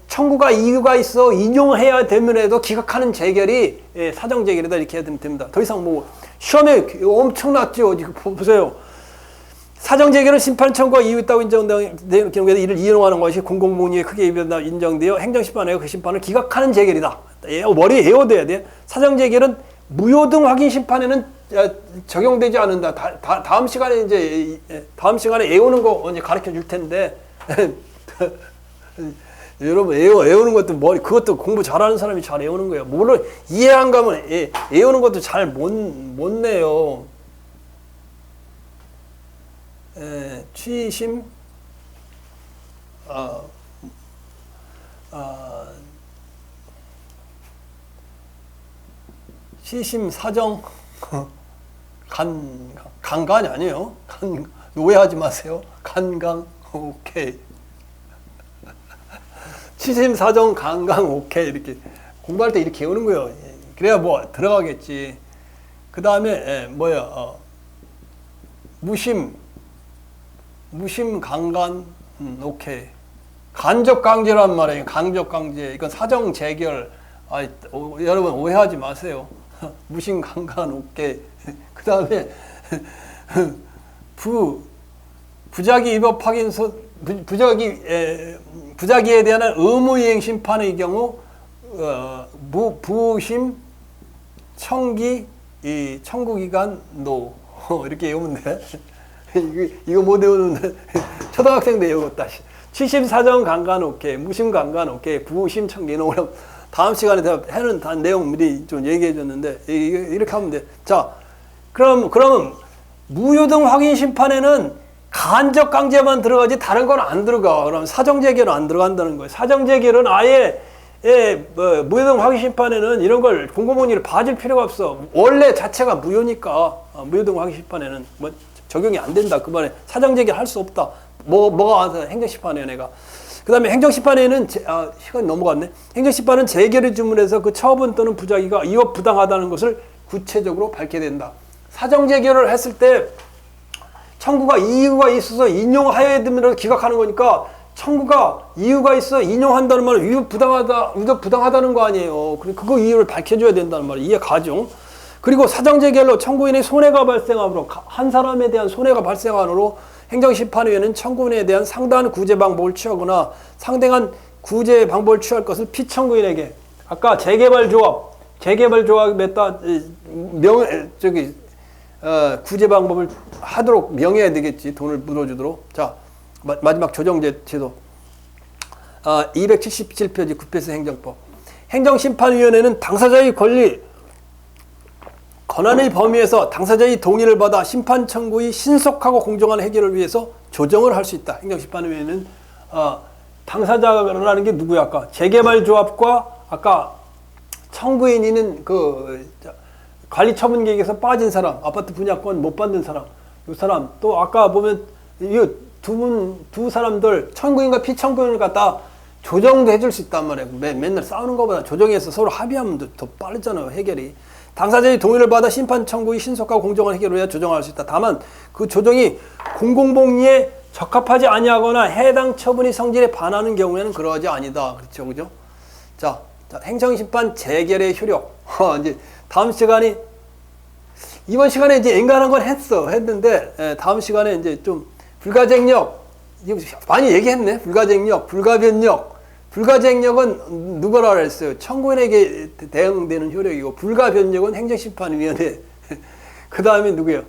청구가 이유가 있어 인용해야 되면에도 기각하는 재결이 사정재결이다 이렇게 해야 됩니다. 더 이상 시험에 엄청났죠. 지금 보세요. 사정재결은 심판 청구가 이유 있다고 인정되는 경우에 이를 이용하는 것이 공공복리에 크게 인정되어 행정심판에 그 심판을 기각하는 재결이다. 머리에 외워둬야 돼. 사정재결은 무효등 확인 심판에는 적용되지 않는다. 다음 시간에 외우는 거 이제 가르쳐 줄 텐데 여러분 외우는 것도 그것도 공부 잘하는 사람이 잘 외우는 거예요. 물론 이해 안 가면 외우는 것도 잘 못 내요. 취심 시심 사정 간간이 아니에요. 오해하지 마세요. 간강 오케이. 시심 사정 간강 오케이 이렇게 공부할 때 이렇게 외우는 거예요. 그래야 들어가겠지. 그 다음에 무심 강간, 오케이. 간접 강제란 말이에요. 간접 강제. 이건 사정 재결. 여러분 오해하지 마세요. 무심 강간, 오케이. 그 다음에 부작위 위법 확인서, 부작위에 대한 의무이행 심판의 경우 부심 청기 청구기간 노 이렇게 외우면 돼. 이거 못 외우는데 초등학생도 외웠다. 74정 강간 오케이, 무심 강간 오케이, 부심 청기 노. 그럼 다음 시간에 해는 다 내용 미리 좀 얘기해 줬는데 이렇게 하면 돼. 자, 그러면 무효등 확인 심판에는 간접 강제만 들어가지 다른 건 안 들어가. 그럼 사정 재결은 안 들어간다는 거예요. 사정 재결은 아예 무효등 확인 심판에는 이런 걸 공고문의를 봐줄 필요가 없어. 원래 자체가 무효니까 무효등 확인 심판에는 뭐 적용이 안 된다. 그 말에 사정 재결 할 수 없다. 뭐가 와서 행정심판위원회가. 그 다음에 행정심판에는 시간이 넘어갔네. 행정심판은 재결의 주문에서 그 처분 또는 부작위가 이업 부당하다는 것을 구체적으로 밝혀야 된다. 사정 재결을 했을 때 청구가 이유가 있어서 인용하여야 되면 기각하는 거니까 청구가 이유가 있어 인용한다는 말은 위법 부당하다는 거 아니에요. 그거 이유를 밝혀줘야 된다는 말이에요. 이해 가죠? 그리고 사정 재결로 청구인의 손해가 발생하므로 한 사람에 대한 손해가 발생하므로 행정심판위원회는 청구인에 대한 상당한 구제 방법을 취하거나 상당한 구제 방법을 취할 것을 피청구인에게 아까 재개발조합에 따라 구제 방법을 하도록 명해야 되겠지. 돈을 물어주도록. 자, 마지막 조정제도 277페이지 9페이지 행정법. 행정심판위원회는 당사자의 권한의 범위에서 당사자의 동의를 받아 심판 청구의 신속하고 공정한 해결을 위해서 조정을 할 수 있다. 행정심판위원회는 당사자라는 게 누구야? 아까 재개발조합과 아까 청구인이는 관리처분계획에서 빠진 사람, 아파트 분양권 못 받는 사람, 이 사람, 또 아까 보면 이 두 사람들 청구인과 피청구인을 갖다 조정도 해줄 수 있단 말이에요. 맨날 싸우는 것보다 조정해서 서로 합의하면 더 빠르잖아요, 해결이. 당사자의 동의를 받아 심판 청구의 신속하고 공정한 해결을 위해 조정할 수 있다. 다만 그 조정이 공공복리에 적합하지 아니하거나 해당 처분의 성질에 반하는 경우에는 그러하지 아니다. 그렇죠, 그죠? 자, 행정심판 재결의 효력. 이제 다음 시간에 이번 시간에 이제 엔간한 건 했는데 다음 시간에 이제 좀 불가쟁력 이거 많이 얘기했네. 불가쟁력, 불가변력. 불가쟁력은 누구라 그랬어요? 청구인에게 대응되는 효력이고 불가변력은 행정심판위원회. 그 다음에 누구예요?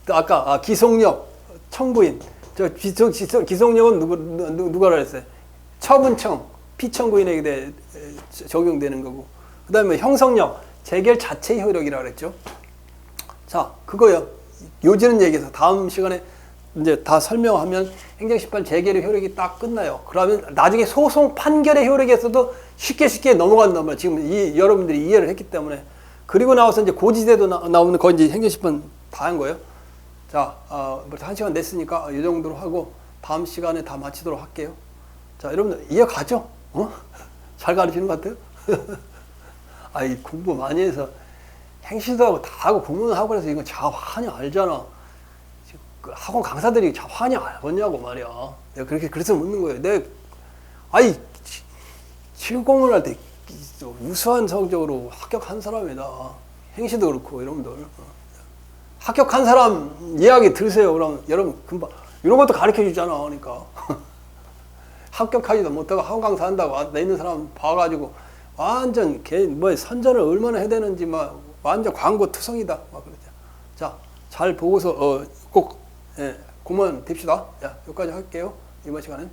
또 아까 기속력, 청구인. 저 기속력은 누구라 그랬어요? 처분청, 피청구인에게 적용되는 거고. 그 다음에 형성력, 재결 자체의 효력이라고 그랬죠. 자, 그거요. 요지는 얘기해서 다음 시간에 이제 다 설명하면 행정심판 재결의 효력이 딱 끝나요. 그러면 나중에 소송 판결의 효력에서도 쉽게 넘어간단 말이에요. 지금 여러분들이 이해를 했기 때문에. 그리고 나와서 이제 고지대도 나오는 거 이제 행정심판 다 한 거예요. 자, 한 시간 냈으니까 이 정도로 하고 다음 시간에 다 마치도록 할게요. 자, 여러분들 이해 가죠? 잘 가르치는 것 같아요? 공부 많이 해서 행시도 하고 다 하고 공부는 하고 그래서 이거 자화냐 알잖아. 학원 강사들이 자화냐 알겠냐고 말이야. 내가 그래서 묻는 거예요. 내가 7공을 할 때 우수한 성적으로 합격한 사람이다. 행시도 그렇고 여러분들 합격한 사람 이야기 들으세요. 그럼 여러분 금방 이런 것도 가르쳐 주잖아. 그러니까 합격하지도 못하고 학원 강사 한다고 내 있는 사람 봐가지고 완전 선전을 얼마나 해야 되는지 완전 광고 투성이다. 그러죠. 자, 잘 보고서 꼭 공무원 됩시다. 야, 여기까지 할게요. 이번 시간은.